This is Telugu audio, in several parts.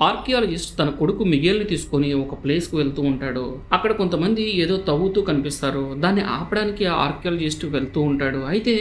ఆర్కియాలజిస్ట్ తన కొడుకు మిగేల్ని తీసుకొని ఒక ప్లేస్కి వెళ్తూ ఉంటాడు. అక్కడ కొంతమంది ఏదో తవ్వుతూ కనిపిస్తారు. దాన్ని ఆపడానికి ఆ ఆర్కియాలజిస్ట్ వెళ్తూ ఉంటాడు. అయితే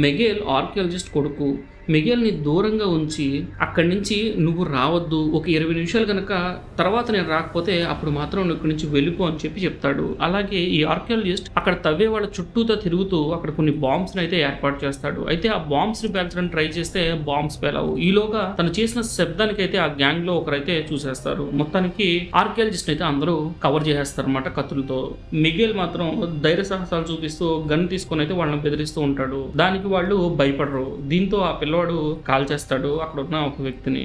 మిగేల్ ఆర్కియాలజిస్ట్ కొడుకు మిగేల్ని దూరంగా ఉంచి అక్కడి నుంచి నువ్వు రావద్దు, ఒక 20 నిమిషాలు కనుక తర్వాత నేను రాకపోతే అప్పుడు మాత్రం నువ్వు ఇక్కడి నుంచి వెళ్ళిపో అని చెప్తాడు. అలాగే ఈ ఆర్కియాలజిస్ట్ అక్కడ తవ్వే వాళ్ళ చుట్టూతో తిరుగుతూ అక్కడ కొన్ని బాంబ్స్ని అయితే ఏర్పాటు చేస్తాడు. అయితే ఆ బాంబ్స్ని పేల్చడానికి ట్రై చేస్తే బాంబ్స్ పేలవు. ఈలోగా తను చేసిన శబ్దానికి అయితే ఆ గ్యాంగ్ లో ఒకరైతే చూసేస్తారు. మొత్తానికి ఆర్కియాలజిస్ట్ అయితే అందరూ కవర్ చేసేస్తారు అన్నమాట కత్తులతో. మిగేల్ మాత్రం ధైర్య సాహసాలు చూపిస్తూ గన్ తీసుకొని అయితే వాళ్ళని బెదిరిస్తూ ఉంటాడు. దానికి వాళ్ళు భయపడరు. దీంతో ఆ పిల్లవాడు కాల్ చేస్తాడు అక్కడ ఉన్న ఒక వ్యక్తిని.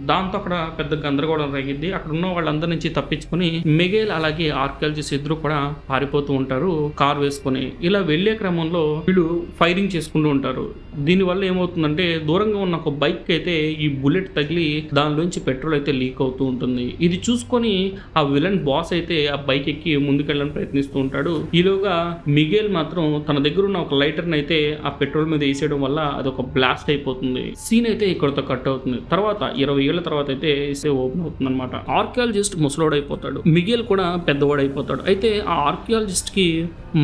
దాంతో అక్కడ పెద్ద గందరగోళం రేగిద్ది. అక్కడ ఉన్న వాళ్ళందరి నుంచి తప్పించుకొని మిగేల్ అలాగే ఆర్కియాలజిస్ట్ ఇద్దరు కూడా పారిపోతూ ఉంటారు కార్ వేసుకొని. ఇలా వెళ్లే క్రమంలో వీళ్ళు ఫైరింగ్ చేసుకుంటూ ఉంటారు. దీనివల్ల ఏమవుతుందంటే దూరంగా ఉన్న ఒక బైక్ అయితే ఈ బుల్లెట్ తగిలి దానిలోంచి పెట్రోల్ అయితే లీక్ అవుతూ ఉంటుంది. ఇది చూసుకొని ఆ విలన్ బాస్ అయితే ఆ బైక్ ఎక్కి ముందుకెళ్ళడానికి ప్రయత్నిస్తూ ఉంటాడు. ఈలోగా మిగేల్ మాత్రం తన దగ్గర ఉన్న ఒక లైటర్ని అయితే ఆ పెట్రోల్ మీద వేసేయడం వల్ల అది ఒక బ్లాస్ట్ అయిపోతుంది. సీన్ అయితే ఇక్కడతో కట్ అవుతుంది. తర్వాత 20 ఏళ్ల తర్వాత అయితే ఓపెన్ అవుతుంది అనమాట. ఆర్కియాలజిస్ట్ ముసలోడైపోతాడు. మిగేల్ కూడా పెద్దవాడైపోతాడు. అయితే ఆ ఆర్కియాలజిస్ట్ కి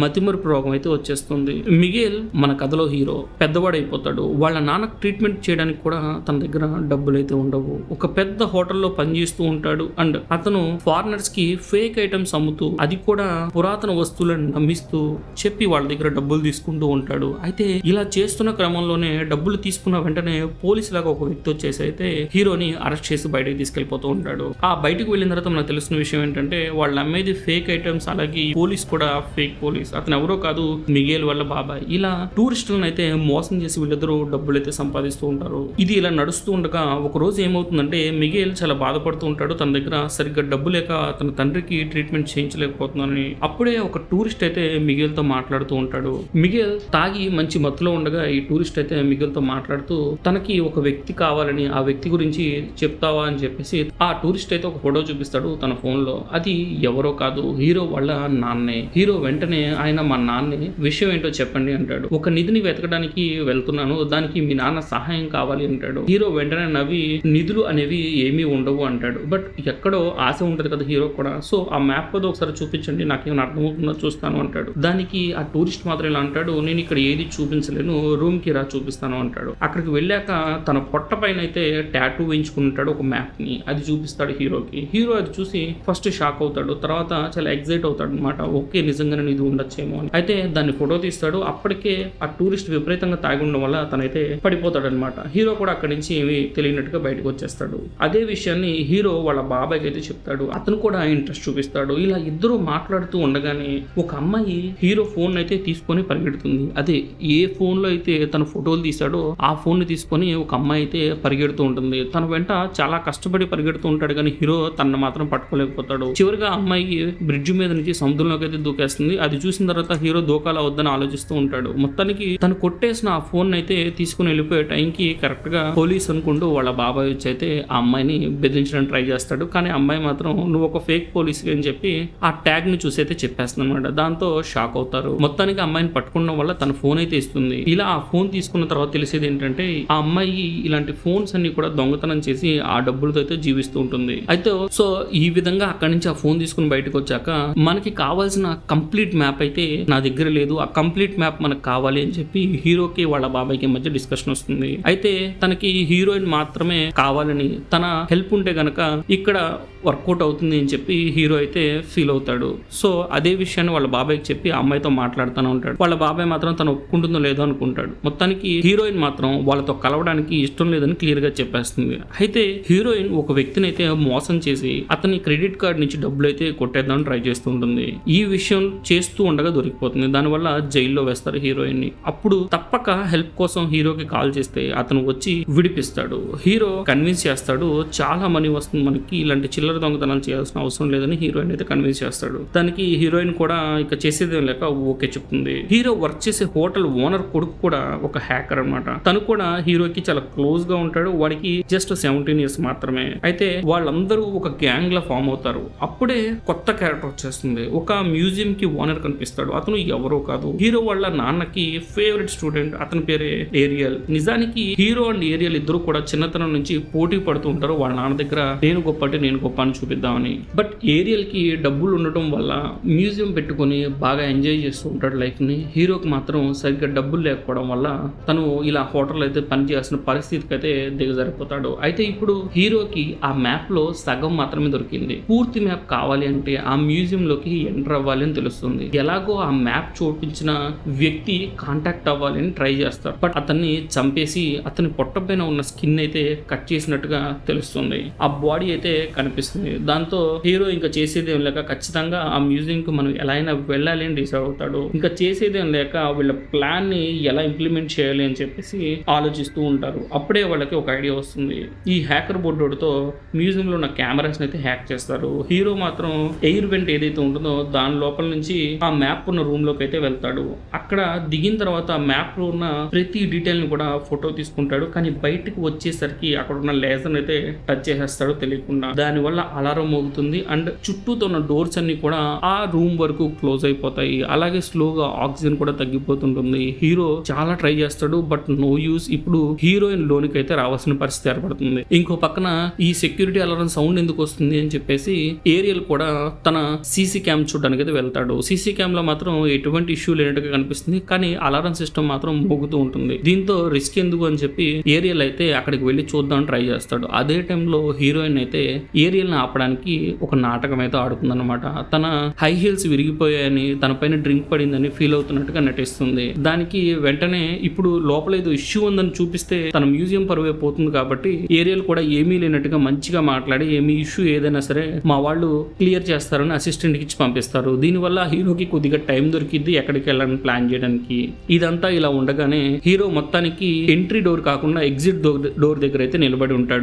మతిమరుపు రోగం అయితే వచ్చేస్తుంది. మిగేల్ మన కథలో హీరో పెద్దవాడైపోతాడు. వాళ్ళ నాన్నకు ట్రీట్మెంట్ చేయడానికి కూడా తన దగ్గర డబ్బులు అయితే ఉండవు. ఒక పెద్ద హోటల్లో పనిచేస్తూ ఉంటాడు. అండ్ అతను ఫారినర్స్ కి ఫేక్ ఐటమ్స్ అమ్ముతూ అది కూడా పురాతన వస్తువులను నమ్మిస్తూ చెప్పి వాళ్ళ దగ్గర డబ్బులు తీసుకుంటూ ఉంటాడు. అయితే ఇలా చేస్తున్న క్రమంలోనే డబ్బులు తీసుకున్న వెంటనే పోలీసు లాగా ఒక వ్యక్తి వచ్చేసి అయితే హీరోని అరెస్ట్ చేసి బయటకు తీసుకెళ్లిపోతూ ఉంటాడు. ఆ బయటకు వెళ్ళిన తర్వాత మనకు తెలిసిన విషయం ఏంటంటే వాళ్ళు అమ్మేది ఫేక్ ఐటమ్స్. అలాగే పోలీస్ కూడా ఫేక్ పోలీస్. అతను ఎవరో కాదు, మిగేల్ వాళ్ళ బాబాయ్. ఇలా టూరిస్టులను అయితే మోసం చేసి వీళ్ళిద్దరూ డబ్బులు అయితే సంపాదిస్తూ ఉంటారు. ఇది ఇలా నడుస్తూ ఉండగా ఒక రోజు ఏమవుతుందంటే మిగేల్ చాలా బాధపడుతూ ఉంటాడు. తన దగ్గర సరిగ్గా డబ్బు లేక తన తండ్రికి ట్రీట్మెంట్ చేయించలేకపోతున్నానని. అప్పుడే ఒక టూరిస్ట్ అయితే మిగేల్ తో మాట్లాడుతూ ఉంటాడు. మిగేల్ తాగి మంచి మత్తులో ఉండగా ఈ టూరిస్ట్ అయితే మిగేల్ తో మాట్లాడుతూ తనకి ఒక వ్యక్తి కావాలని, ఆ వ్యక్తి గురించి చెప్తావా అని చెప్పేసి ఆ టూరిస్ట్ అయితే ఒక ఫోటో చూపిస్తాడు తన ఫోన్ లో. అది ఎవరో కాదు, హీరో వాళ్ళ నాన్నే. హీరో వెంటనే ఆయన మా నాన్నే, విషయం ఏంటో చెప్పండి అంటాడు. ఒక నిధిని వెతకడానికి వెళ్తున్నాను, దానికి మీ నాన్న సహాయం కావాలి అంటాడు. హీరో వెంటనే నవ్వి నిధులు అనేవి ఏమీ ఉండవు అంటాడు. బట్ ఎక్కడో ఆశ ఉంటది కదా హీరో కూడా. సో ఆ మ్యాప్ కదా ఒకసారి చూపించండి, నాకేమైనా అర్థమవుతుందో చూస్తాను అంటాడు. దానికి ఆ టూరిస్ట్ మాత్రం ఇలా అంటాడు, నేను ఇక్కడ ఏది చూపించలేను, రూమ్ కి రా చూపిస్తాను అంటాడు. అక్కడికి వెళ్ళాక తన పొట్ట పైన అయితే టాటూ వేయించుకుంటాడు ఒక మ్యాప్ ని. అది చూపిస్తాడు హీరోకి. హీరో అది చూసి ఫస్ట్ షాక్ అవుతాడు, తర్వాత చాలా ఎక్సైట్ అవుతాడు అనమాట. ఓకే నిజంగానే ఇది ఉండొచ్చేమో అని. అయితే దాన్ని ఫోటో తీస్తాడు. అప్పటికే ఆ టూరిస్ట్ విపరీతంగా తాగి ఉండడం వల్ల తనైతే పడిపోతాడు అనమాట. హీరో కూడా అక్కడి నుంచి ఏమి తెలియనట్టుగా బయటకు వచ్చేస్తాడు. అదే విషయాన్ని హీరో వాళ్ళ బాబాయ్కి అయితే చెప్తాడు. అతను కూడా ఇంట్రెస్ట్ చూపిస్తాడు. ఇలా ఇద్దరు మాట్లాడుతూ ఉండగానే ఒక అమ్మాయి హీరో ఫోన్ అయితే తీసుకొని పరిగెడుతుంది. అదే ఏ ఫోన్ లో అయితే తన ఫోటోలు తీసాడో ఆ ఫోన్ ని తీసుకొని ఒక అమ్మాయి అయితే పరిగెడుతూ ఉంటుంది. తన వెంట చాలా కష్టపడి పరిగెడుతూ ఉంటాడు కానీ హీరో తనను మాత్రం పట్టుకోలేకపోతాడు. చివరిగా అమ్మాయి బ్రిడ్జ్ మీద నుంచి సముద్రంలోకి అయితే దూకేస్తుంది. అది చూసిన తర్వాత హీరో దూకాల వద్దని ఆలోచిస్తూ ఉంటాడు. మొత్తానికి తను కొట్టేసిన ఆ ఫోన్ అయితే తీసుకుని వెళ్ళిపోయే టైంకి కరెక్ట్ గా పోలీస్ అనుకుంటూ వాళ్ళ బాబాయ్ వచ్చి అయితే ఆ అమ్మాయిని బెదిరించడానికి ట్రై చేస్తాడు. కానీ అమ్మాయి మాత్రం నువ్వు ఒక ఫేక్ పోలీస్ అని చెప్పి ఆ ట్యాగ్ ని చూసి అయితే చెప్పేస్తుంది అనమాట. దాంతో షాక్ అవుతారు. మొత్తానికి అమ్మాయిని పట్టుకోవడం వల్ల తన ఫోన్ అయితే ఇస్తుంది. ఇలా ఆ ఫోన్ తీసుకున్న తర్వాత తెలిసేది ఏంటంటే ఆ అమ్మాయి ఇలాంటి ఫోన్స్ అన్ని కూడా దొంగతనం చేసి ఆ డబ్బులతో అయితే జీవిస్తూ ఉంటుంది. అయితే సో ఈ విధంగా అక్కడి నుంచి ఆ ఫోన్ తీసుకుని బయటకు వచ్చాక మనకి కావాల్సిన కంప్లీట్ మ్యాప్ అయితే నా దగ్గర లేదు, ఆ కంప్లీట్ మ్యాప్ మనకు కావాలి అని చెప్పి హీరోకి వాళ్ళ బాబాయ్కి మధ్య డిస్కషన్ వస్తుంది. అయితే తనకి హీరోయిన్ మాత్రమే కావాలని, తన హెల్ప్ ఉంటే గనక ఇక్కడ వర్కౌట్ అవుతుంది అని చెప్పి హీరో అయితే ఫీల్ అవుతాడు. సో అదే విషయాన్ని వాళ్ళ బాబాయ్కి చెప్పి ఆ అమ్మాయితో మాట్లాడుతూనే ఉంటాడు. వాళ్ళ బాబాయ్ మాత్రం తను ఒప్పుకుంటుందో లేదో అనుకుంటాడు. మొత్తానికి హీరోయిన్ మాత్రం వాళ్ళతో కలవడానికి ఇష్టం లేదని క్లియర్ గా చెప్పేస్తుంది. అయితే హీరోయిన్ ఒక వ్యక్తిని అయితే మోసం చేసి అతని క్రెడిట్ కార్డ్ నుంచి డబ్బులు అయితే కొట్టేద్దామని ట్రై చేస్తూ ఉంటుంది. ఈ విషయం చేస్తూ ఉండగా దొరికిపోతుంది. దానివల్ల జైల్లో వేస్తారు హీరోయిన్ ని. అప్పుడు తప్పక హెల్ప్ కోసం హీరోకి కాల్ చేస్తే అతను వచ్చి విడిపిస్తాడు. హీరో కన్విన్స్ చేస్తాడు, చాలా మనీ వస్తుంది మనకి, ఇలాంటి చిల్లర దొంగతనాలు చేయాల్సిన అవసరం లేదని హీరోయిన్ అయితే కన్విన్స్ చేస్తాడు. దానికి హీరోయిన్ కూడా ఇక చేసేదేం లేక ఓకే చెప్తుంది. హీరో వర్క్ చేసే హోటల్ ఓనర్ కొడుకు కూడా ఒక హ్యాకర్ అనమాట. తను కూడా హీరోకి చాలా క్లోజ్ గా ఉంటాడు. వాడికి జస్ట్ జస్ట్ 17 years మాత్రమే. అయితే వాళ్ళందరూ ఒక గ్యాంగ్ లా ఫామ్ అవుతారు. అప్పుడే కొత్త క్యారెక్టర్ వచ్చేస్తుంది. ఒక మ్యూజియం కి ఓనర్ కనిపిస్తాడు. అతను ఎవరో కాదు, హీరో వాళ్ళ నాన్నకి ఫేవరెట్ స్టూడెంట్. అతని పేరే ఏరియల్. నిజానికి హీరో అండ్ ఏరియల్ ఇద్దరు కూడా చిన్నతనం నుంచి పోటీ పడుతూ ఉంటారు వాళ్ళ నాన్న దగ్గర, నేను గొప్ప అంటే నేను గొప్ప అని చూపిద్దామని. బట్ ఏరియల్ కి డబ్బులు ఉండటం వల్ల మ్యూజియం పెట్టుకుని బాగా ఎంజాయ్ చేస్తూ ఉంటాడు లైఫ్ ని. హీరోకి మాత్రం సరిగ్గా డబ్బులు లేకపోవడం వల్ల తను ఇలా హోటల్ అయితే పని చేయాల్సిన పరిస్థితికి అయితే దిగజారిపోతాడు. అయితే ఇప్పుడు హీరోకి ఆ మ్యాప్ లో సగం మాత్రమే దొరికింది. పూర్తి మ్యాప్ కావాలి అంటే ఆ మ్యూజియం లోకి ఎంటర్ అవ్వాలి అని తెలుస్తుంది. ఎలాగో ఆ మ్యాప్ చూపించిన వ్యక్తి కాంటాక్ట్ అవ్వాలి అని ట్రై చేస్తారు. బట్ అతన్ని చంపేసి అతని పొట్ట పైన ఉన్న స్కిన్ అయితే కట్ చేసినట్టుగా తెలుస్తుంది. ఆ బాడీ అయితే కనిపిస్తుంది. దాంతో హీరో ఇంకా చేసేదేం లేక ఖచ్చితంగా ఆ మ్యూజియం కి మనం ఎలా అయినా వెళ్ళాలి అని డిసైడ్ అవుతాడు. ఇంకా చేసేదేం లేక వీళ్ళ ప్లాన్ ని ఎలా ఇంప్లిమెంట్ చేయాలి అని చెప్పేసి ఆలోచిస్తూ ఉంటారు. అప్పుడే వాళ్ళకి ఒక ఐడియా వస్తుంది. ఈ హ్యాకర్ బోర్డుతో మ్యూజియం లో ఉన్న కెమెరాస్ అయితే హ్యాక్ చేస్తారు. హీరో మాత్రం ఎయిర్ వెంట్ ఏదైతే ఉంటుందో దాని లోపల నుంచి ఆ మ్యాప్ ఉన్న రూమ్ లోకి అయితే వెళ్తాడు. అక్కడ దిగిన తర్వాత మ్యాప్ లో ఉన్న ప్రతి డీటెయిల్ ని కూడా ఫోటో తీసుకుంటాడు. కానీ బయటకు వచ్చేసరికి అక్కడ ఉన్న లేజర్ అయితే టచ్ చేసేస్తాడు తెలియకుండా. దాని వల్ల అలారం మోగుతుంది అండ్ చుట్టూతో ఉన్న డోర్స్ అన్ని కూడా ఆ రూమ్ వరకు క్లోజ్ అయిపోతాయి. అలాగే స్లోగా ఆక్సిజన్ కూడా తగ్గిపోతుంటుంది. హీరో చాలా ట్రై చేస్తాడు బట్ నో యూస్. ఇప్పుడు హీరోయిన్ లోనికి అయితే రావాల్సిన పరిస్థితి ఏర్పడుతుంది. ఇంకో పక్కన ఈ సెక్యూరిటీ అలారం సౌండ్ ఎందుకు వస్తుంది అని చెప్పేసి ఏరియల్ కూడా తన సీసీ క్యామ్ చూడడానికి అయితే వెళ్తాడు. సీసీ క్యామ్ లో మాత్రం ఎటువంటి ఇష్యూ లేనట్టుగా కనిపిస్తుంది. కానీ అలారం సిస్టమ్ మాత్రం మోగుతూ ఉంటుంది. దీంతో రిస్క్ ఎందుకు అని చెప్పి ఏరియల్ అయితే అక్కడికి వెళ్ళి చూద్దాం ట్రై చేస్తాడు. అదే టైంలో హీరోయిన్ అయితే ఏరియల్ ని ఆపడానికి ఒక నాటకం అయితే ఆడుతుందన్నమాట. తన హై హీల్స్ విరిగిపోయాయని, తన పైన డ్రింక్ పడిందని ఫీల్ అవుతున్నట్టుగా నటిస్తుంది. దానికి వెంటనే ఇప్పుడు లోపల ఏదో ఇష్యూ ఉందని చూపిస్తే తన మ్యూజియం పరువే పోతుంది కాబట్టి ఏరియల్ కూడా ఏమీ లేనట్టుగా మంచిగా మాట్లాడి ఏమీ ఇష్యూ ఏదైనా సరే మా వాళ్ళు క్లియర్ చేస్తారని అసిస్టెంట్ కి ఇచ్చి పంపిస్తారు. దీనివల్ల హీరోకి కొద్దిగా టైం దొరికిద్ది ఎక్కడికి వెళ్ళాలని ప్లాన్ చేయడానికి. ఇదంతా ఇలా ఉండగానే హీరో మొత్తానికి ఎంట్రీ డోర్ కాకుండా ఎగ్జిట్ డోర్ దగ్గర అయితే నిలబడి ఉంటాడు.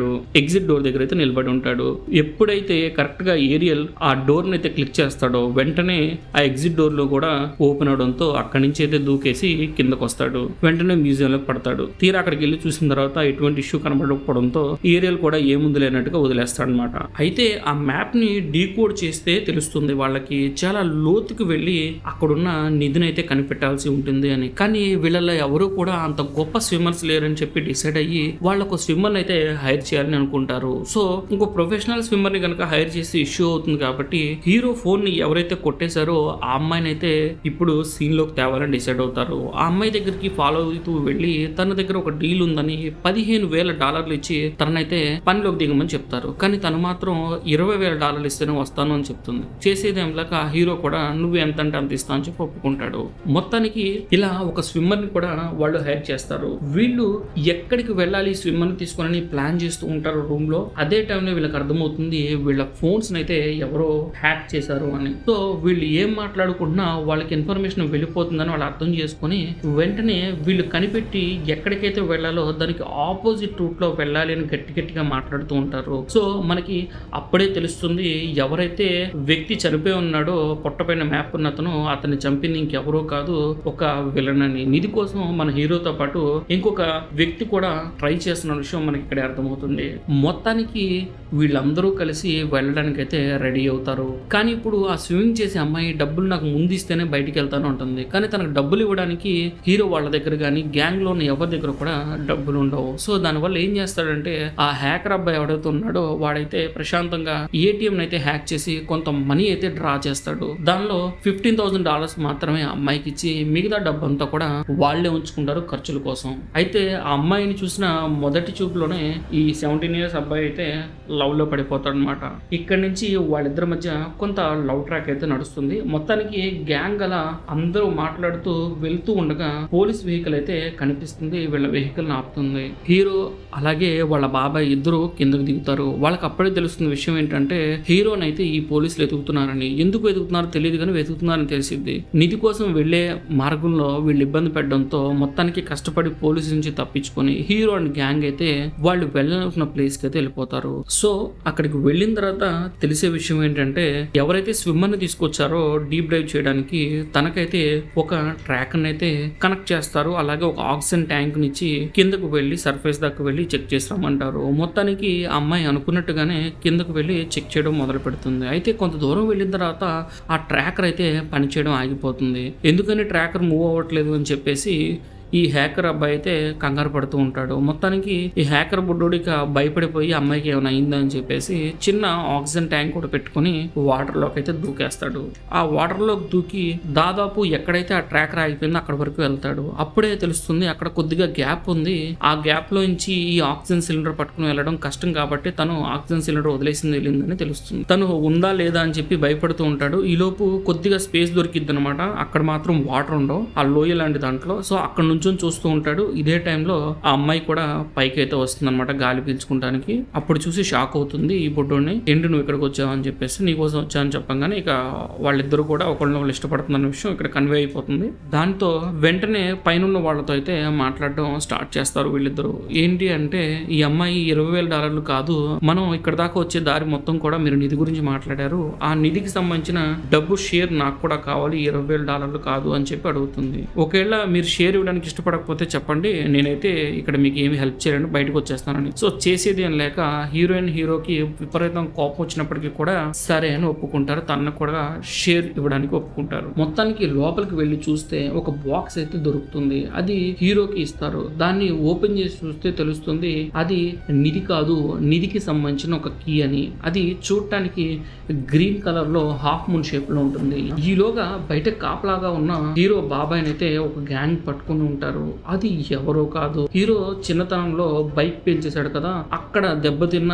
ఎప్పుడైతే కరెక్ట్ గా ఏరియల్ ఆ డోర్ అయితే క్లిక్ చేస్తాడో వెంటనే ఆ ఎగ్జిట్ డోర్ లో కూడా ఓపెన్ అవడంతో అక్కడి నుంచి అయితే దూకేసి కిందకు వస్తాడు. వెంటనే మ్యూజియం లో పడతాడు. తీరా అక్కడికి వెళ్ళి చూసిన తర్వాత ఎటువంటి ఇష్యూ కనబడకపోవడంతో ఏరియల్ కూడా ఏముంది లేనట్టుగా వదిలేస్తాడు అనమాట. అయితే ఆ మ్యాప్ ని డీకోడ్ చేస్తే తెలుస్తుంది వాళ్ళకి చాలా లోతుకు వెళ్ళి అక్కడున్న నిధిని అయితే కనిపెట్టాల్సి ఉంటుంది అని. కానీ వీళ్ళలో ఎవరు కూడా అంత గొప్ప స్విమ్మర్స్ లేరని చెప్పి డిసైడ్ అయ్యి వాళ్ళకు స్విమ్మర్ అయితే హైర్ చేయాలని అనుకుంటారు. సో ఇంకో ప్రొఫెషనల్ స్విమ్మర్ ని కనుక హైర్ చేసి ఇష్యూ అవుతుంది కాబట్టి హీరో ఫోన్ ని ఎవరైతే కొట్టేశారో ఆ అమ్మాయిని అయితే ఇప్పుడు సీన్ లోకి తేవాలని డిసైడ్ అవుతారు. ఆ అమ్మాయి దగ్గరికి ఫాలో అవుతూ వెళ్ళి తన దగ్గర ఒక డీల్ ఉందని $15,000 ఇచ్చి తననైతే పనిలోకి దిగమని చెప్తారు. కానీ తను మాత్రం $20,000 ఇస్తేనే వస్తాను అని చెప్తుంది. చేసేదేం లేక హీరో కూడా నువ్వు ఎంత అంటే అంత ఇస్తా అని చెప్పి ఒప్పుకుంటాడు. మొత్తానికి ఇలా ఒక స్విమ్మర్ ని కూడా వాళ్ళు హైర్ చేస్తారు. వీళ్ళు ఎక్కడికి వెళ్ళాలి స్విమ్మర్ ని తీసుకొని ప్లాన్ చేస్తూ ఉంటారు రూమ్ లో. అదే టైంలో వీళ్ళకి అర్థమవుతుంది వీళ్ళ ఫోన్స్ అయితే ఎవరో హ్యాక్ చేశారు అని. సో వీళ్ళు ఏం మాట్లాడుకుంటున్నా వాళ్ళకి ఇన్ఫర్మేషన్ వెళ్ళిపోతుందని వాళ్ళు అర్థం చేసుకుని వెంటనే వీళ్ళు కనిపెట్టి ఎక్కడికైతే వెళ్ళాలో దానికి ఆపోజిట్ రూట్ లో వెళ్ళాలి అని గట్టిగా మాట్లాడుతూ ఉంటారు. సో మనకి అప్పుడే తెలుస్తుంది ఎవరైతే వ్యక్తి చనిపోయి ఉన్నాడో పొట్టపైన మ్యాప్ ఉన్న అతన్ని చంపింది ఇంకెవరో కాదు ఒక విలన్ అని. నిధి కోసం మన హీరోతో పాటు ఇంకొక వ్యక్తి కూడా ట్రై చేస్తున్న విషయం మనకి ఇక్కడ అర్థమవుతుంది. మొత్తానికి వీళ్ళందరూ కలిసి వెళ్ళడానికి అయితే రెడీ అవుతారు. కానీ ఇప్పుడు ఆ స్విమ్మింగ్ చేసే అమ్మాయి డబ్బులు నాకు ముందు ఇస్తేనే బయటికి వెళ్తాను ఉంటుంది. కానీ తనకు డబ్బులు ఇవ్వడానికి హీరో వాళ్ళ దగ్గర కానీ గ్యాంగ్ లో ఎవరి దగ్గర కూడా డబ్బులు ఉండవు. సో దానివల్ల ఏం చేస్తాడంటే ఆ హ్యాకర్ అబ్బాయి ఎవడైతే ఉన్నాడో వాడైతే ప్రశాంతంగా ఏటీఎం అయితే హ్యాక్ చేసి కొంత మనీ అయితే డ్రా చేస్తాడు. దానిలో $15,000 మాత్రమే అమ్మాయికి ఇచ్చి మిగతా డబ్బు అంతా కూడా వాళ్లే ఉంచుకుంటారు ఖర్చుల కోసం. అయితే ఆ అమ్మాయిని చూసిన మొదటి చూపులోనే ఈ 17 years అబ్బాయి అయితే లవ్ లో పడిపోతాడు అనమాట. ఇక్కడ నుంచి వాళ్ళిద్దరి మధ్య కొంత లవ్ ట్రాక్ అయితే నడుస్తుంది. మొత్తానికి గ్యాంగ్ అలా అందరూ మాట్లాడుతూ వెళ్తూ ఉండగా పోలీస్ వెహికల్ అయితే కనిపిస్తుంది. వీళ్ళ వెహికల్ ఆపుతుంది. హీరో అలాగే వాళ్ళ బాబాయ్ ఇద్దరు కిందకు దిగుతారు. వాళ్ళకి అప్పుడే తెలుస్తున్న విషయం ఏంటంటే హీరోని అయితే ఈ పోలీసులు వెతుకుతున్నారని. ఎందుకు వెతుకుతున్నారో తెలియదు కానీ వెతుకుతున్నారని తెలిసింది. నిధి కోసం వెళ్లే మార్గంలో వీళ్ళు ఇబ్బంది పెట్టడంతో మొత్తానికి కష్టపడి పోలీసు నుంచి తప్పించుకొని హీరో అండ్ గ్యాంగ్ అయితే వాళ్ళు వెళ్ళాలనుకున్న ప్లేస్ కి అయితే వెళ్ళిపోతారు. సో అక్కడికి వెళ్ళిన తర్వాత తెలిసే విషయం ఏంటంటే ఎవరైతే స్విమ్మర్ ని తీసుకొచ్చారో డీప్ డైవ్ చేయడానికి తనకైతే ఒక ట్రాక్ అయితే కనెక్ట్ చేస్తారు. అలాగే ఒక ఆక్సిజన్ ట్యాంక్ నుంచి కిందకు వెళ్ళి సర్ఫేస్ దాకా వెళ్ళి చెక్ చేసి చేసామంటారు. మొత్తానికి ఆ అమ్మాయి అనుకున్నట్టుగానే కిందకు వెళ్ళి చెక్ చేయడం మొదలు పెడుతుంది. అయితే కొంత దూరం వెళ్ళిన తర్వాత ఆ ట్రాకర్ అయితే పనిచేయడం ఆగిపోతుంది. ఎందుకని ట్రాకర్ మూవ్ అవ్వట్లేదు అని చెప్పేసి ఈ హ్యాకర్ అబ్బాయి అయితే కంగారు పడుతూ ఉంటాడు. మొత్తానికి ఈ హ్యాకర్ బుడ్డోడిక భయపడిపోయి అమ్మాయికి ఏమైనా అయిందని చెప్పేసి చిన్న ఆక్సిజన్ ట్యాంక్ కూడా పెట్టుకుని వాటర్లోకి అయితే దూకేస్తాడు. ఆ వాటర్లోకి దూకి దాదాపు ఎక్కడైతే ఆ ట్రాకర్ ఆగిపోయిందో అక్కడ వరకు వెళ్తాడు. అప్పుడే తెలుస్తుంది అక్కడ కొద్దిగా గ్యాప్ ఉంది. ఆ గ్యాప్ లోంచి ఈ ఆక్సిజన్ సిలిండర్ పట్టుకుని వెళ్ళడం కష్టం కాబట్టి తను ఆక్సిజన్ సిలిండర్ వదిలేసింది వెళ్ళిందని తెలుస్తుంది. తను ఉందా లేదా అని చెప్పి భయపడుతూ ఉంటాడు. ఈ లోపు కొద్దిగా స్పేస్ దొరికిద్ది అనమాట. అక్కడ మాత్రం వాటర్ ఉండవు, ఆ లోయ లాంటి దాంట్లో. సో అక్కడ నుంచి చూస్తూ ఉంటాడు. ఇదే టైంలో ఆ అమ్మాయి కూడా పైకి అయితే వస్తుంది అనమాట గాలి పీల్చుకుంటానికి. అప్పుడు చూసి షాక్ అవుతుంది ఈ బుడ్డోని. ఏంటి నువ్వు ఇక్కడికి వచ్చావు అని చెప్పేసి నీకోసం వచ్చావని చెప్పగానే ఇక వాళ్ళిద్దరు కూడా ఒకళ్ళు ఇష్టపడుతున్న విషయం ఇక్కడ కన్వే అయిపోతుంది. దాంతో వెంటనే పైన వాళ్ళతో అయితే మాట్లాడడం స్టార్ట్ చేస్తారు వీళ్ళిద్దరు. ఏంటి అంటే ఈ అమ్మాయి $20,000 కాదు, మనం ఇక్కడ దాకా వచ్చే దారి మొత్తం కూడా మీరు నిధి గురించి మాట్లాడారు, ఆ నిధికి సంబంధించిన డబ్బు షేర్ నాకు కూడా కావాలి, $20,000 కాదు అని చెప్పి అడుగుతుంది. ఒకవేళ మీరు షేర్ ఇవ్వడానికి ఇష్టపడకపోతే చెప్పండి, నేనైతే ఇక్కడ మీకు ఏమి హెల్ప్ చేయలేను, బయటకు వచ్చేస్తానని. సో చేసేది ఏం లేక హీరోకి విపరీతం కోపం వచ్చినప్పటికీ కూడా సరే అని ఒప్పుకుంటారు. తనను కూడా షేర్ ఇవ్వడానికి ఒప్పుకుంటారు. మొత్తానికి లోపలికి వెళ్ళి చూస్తే ఒక బాక్స్ అయితే దొరుకుతుంది. అది హీరోకి ఇస్తారు. దాన్ని ఓపెన్ చేసి చూస్తే తెలుస్తుంది అది నిధి కాదు, నిధికి సంబంధించిన ఒక కీ అని. అది చూడటానికి గ్రీన్ కలర్ లో హాఫ్ మూన్ షేప్ లో ఉంటుంది. ఈలోగా బయట కాపలాగా ఉన్న హీరో బాబాయ్ అయితే ఒక గ్యాంగ్ పట్టుకుని ఉంటారు. అది ఎవరో కాదు, హీరో చిన్నతనంలో బైక్ పేల్చేశాడు కదా, అక్కడ దెబ్బతిన్న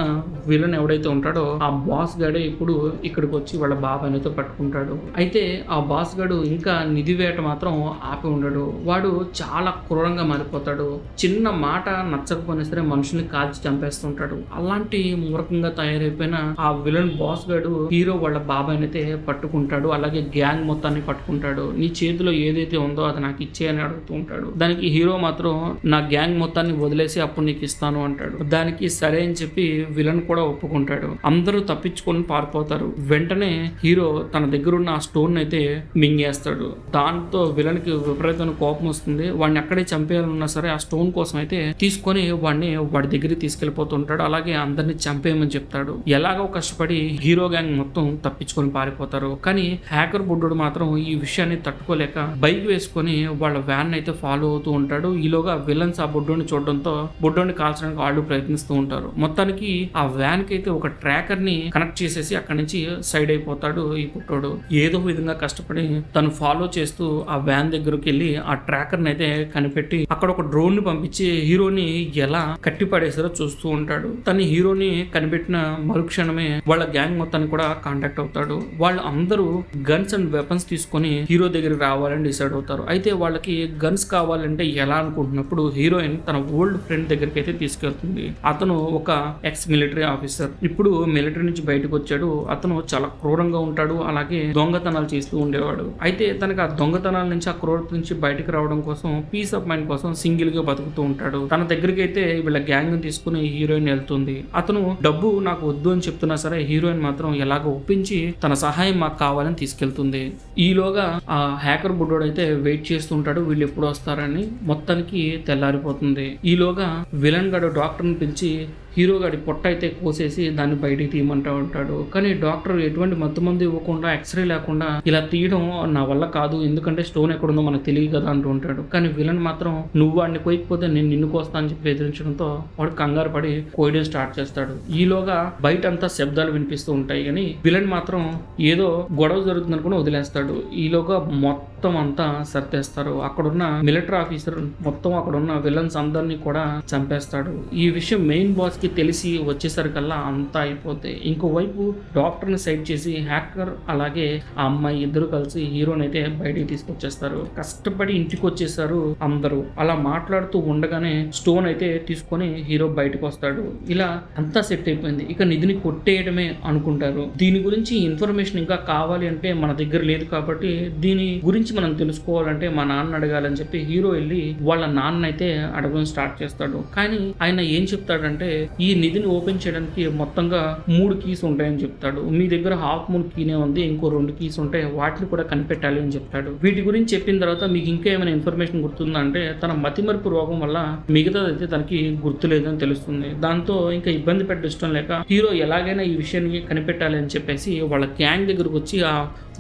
విలన్ ఎవడైతే ఉంటాడో ఆ బాస్ గాడే ఇప్పుడు ఇక్కడికి వచ్చి వాళ్ళ బాబాయ్ అయితే పట్టుకుంటాడు. అయితే ఆ బాస్ గాడు ఇంకా నిధి వేట మాత్రం ఆపి ఉండడు. వాడు చాలా క్రూరంగా మారిపోతాడు. చిన్న మాట నచ్చకపోయినా సరే మనుషుల్ని కాల్చి చంపేస్తుంటాడు. అలాంటి మూర్ఖంగా తయారైపోయిన ఆ విలన్ బాస్ గాడు హీరో వాళ్ళ బాబాయ్ అయితే పట్టుకుంటాడు. అలాగే గ్యాంగ్ మొత్తాన్ని పట్టుకుంటాడు. నీ చేతిలో ఏదైతే ఉందో అది నాకు ఇచ్చేయని అడుగుతూ ఉంటాడు. దానికి హీరో మాత్రం నా గ్యాంగ్ మొత్తాన్ని వదిలేసి అప్పుడు నీకు ఇస్తాను అంటాడు. దానికి సరే అని చెప్పి విలన్ కూడా ఒప్పుకుంటాడు. అందరూ తప్పించుకొని పారిపోతారు. వెంటనే హీరో తన దగ్గర ఉన్న ఆ స్టోన్ అయితే మింగేస్తాడు. దాంతో విలన్ కి విపరీతమైన కోపం వస్తుంది. వాడిని అక్కడే చంపేయాలన్నా సరే ఆ స్టోన్ కోసం అయితే తీసుకొని వాడి దగ్గరికి తీసుకెళ్లిపోతుంటాడు. అలాగే అందరిని చంపేయమని చెప్తాడు. ఎలాగో కష్టపడి హీరో గ్యాంగ్ మొత్తం తప్పించుకొని పారిపోతారు. కానీ హ్యాకర్ బుడ్డోడు మాత్రం ఈ విషయాన్ని తట్టుకోలేక బైక్ వేసుకొని వాళ్ళ వ్యాన్ అయితే ఫాలో అవుతూ ఉంటాడు. ఈలోగా విలన్స్ ఆ బుడ్డోని చూడడంతో బుడ్డోని కాల్చడానికి వాళ్ళు ప్రయత్నిస్తూ ఉంటారు. మొత్తానికి ఆ వ్యాన్ కి అయితే ఒక ట్రాకర్ ని కనెక్ట్ చేసేసి అక్కడి నుంచి సైడ్ అయిపోతాడు ఈ బుడ్డోడు. ఏదో విధంగా కష్టపడి తను ఫాలో చేస్తూ ఆ వ్యాన్ దగ్గరికి వెళ్ళి ఆ ట్రాకర్ ని అయితే కనిపెట్టి అక్కడ ఒక డ్రోన్ ని పంపించి హీరోని ఎలా కట్టి పడేసారో చూస్తూ ఉంటాడు. తను హీరోని కనిపెట్టిన మరుక్షణమే వాళ్ళ గ్యాంగ్ మొత్తాన్ని కూడా కాంటాక్ట్ అవుతాడు. వాళ్ళు అందరూ గన్స్ అండ్ వెపన్స్ తీసుకొని హీరో దగ్గరికి రావాలని డిసైడ్ అవుతారు. అయితే వాళ్ళకి గన్స్ కావాలంటే ఎలా అనుకుంటున్నప్పుడు హీరోయిన్ తన ఓల్డ్ ఫ్రెండ్ దగ్గరికి అయితే తీసుకెళ్తుంది. అతను ఒక ఎక్స్ మిలిటరీ ఆఫీసర్, ఇప్పుడు మిలిటరీ నుంచి బయటకు వచ్చాడు. అతను చాలా క్రూరంగా ఉంటాడు, అలాగే దొంగతనాలు చేస్తూ ఉండేవాడు. అయితే తనకు ఆ దొంగతనాల నుంచి ఆ క్రూరత నుంచి బయటకు రావడం కోసం పీస్ ఆఫ్ మైండ్ కోసం సింగిల్ గా బతుకుతూ ఉంటాడు. తన దగ్గరికి అయితే వీళ్ళ గ్యాంగ్ తీసుకుని హీరోయిన్ వెళ్తుంది. అతను డబ్బు నాకు వద్దు అని చెప్తున్నా సరే హీరోయిన్ మాత్రం ఎలాగో ఒప్పించి తన సహాయం మాకు కావాలని తీసుకెళ్తుంది. ఈలోగా ఆ హ్యాకర్ బుడ్డోడు అయితే వెయిట్ చేస్తుంటాడు వీళ్ళు ఎప్పుడు వస్తారని. మొత్తానికి తెల్లారిపోతుంది. ఈలోగా విలన్ గడు డాక్టర్ని పిలిచి హీరో గాడి పొట్ట అయితే కోసేసి దాన్ని బయటికి తీయమంటా ఉంటాడు. కానీ డాక్టర్ ఎటువంటి మత్తు మందు ఇవ్వకుండా ఎక్స్రే లేకుండా ఇలా తీయడం నా వల్ల కాదు, ఎందుకంటే స్టోన్ ఎక్కడుందో మనకు తెలియదు కదా అంటూ ఉంటాడు. కానీ విలన్ మాత్రం నువ్వు వాడిని కోయకపోతే నేను నిన్ను కోస్తా అని చెప్పి బెదిరించడంతో వాడు కంగారు పడి కోయడం స్టార్ట్ చేస్తాడు. ఈలోగా బయట అంతా శబ్దాలు వినిపిస్తూ ఉంటాయి కానీ విలన్ మాత్రం ఏదో గొడవ జరుగుతుంది అనుకుని వదిలేస్తాడు. ఈలోగా మొత్తం అంతా సర్దేస్తారు. అక్కడున్న మిలిటరీ ఆఫీసర్ మొత్తం అక్కడున్న విలన్స్ అందరినీ కూడా చంపేస్తాడు. ఈ విషయం మెయిన్ బాస్ కి తెలిసి వచ్చేసరికల్లా అంతా అయిపోతే ఇంకోవైపు డాక్టర్ ని సైడ్ చేసి హ్యాకర్ అలాగే ఆ అమ్మాయి ఇద్దరు కలిసి హీరోని అయితే బయటికి తీసుకొచ్చేస్తారు. కష్టపడి ఇంటికి వచ్చేసారు అందరూ. అలా మాట్లాడుతూ ఉండగానే స్టోన్ అయితే తీసుకొని హీరో బయటకు వస్తాడు. ఇలా అంతా సెట్ అయిపోయింది. ఇక నిధిని కొట్టేయడమే అనుకుంటారు. దీని గురించి ఇన్ఫర్మేషన్ ఇంకా కావాలి అంటే మన దగ్గర లేదు కాబట్టి దీని గురించి మనం తెలుసుకోవాలంటే మా నాన్న అడగాలని చెప్పి హీరో వెళ్ళి వాళ్ళ నాన్న అయితే అడగడం స్టార్ట్ చేస్తాడు. కానీ ఆయన ఏం చెప్తాడంటే ఈ నిధిని ఓపెన్ చేయడానికి మొత్తంగా 3 కీస్ ఉంటాయని చెప్తాడు. మీ దగ్గర హాఫ్ మూన్ కీనే ఉంది, ఇంకో 2 కీస్ ఉంటాయి, వాటిని కూడా కనిపెట్టాలి అని చెప్తాడు. వీటి గురించి చెప్పిన తర్వాత మీకు ఇంకా ఏమైనా ఇన్ఫర్మేషన్ గుర్తుందా అంటే తన మతిమరుపు రోగం వల్ల మిగతాదైతే తనకి గుర్తులేదని తెలుస్తుంది. దాంతో ఇంకా ఇబ్బంది పెట్టడం ఇష్టం లేక హీరో ఎలాగైనా ఈ విషయాన్ని కనిపెట్టాలి అని చెప్పేసి వాళ్ళ గ్యాంగ్ దగ్గరకు వచ్చి ఆ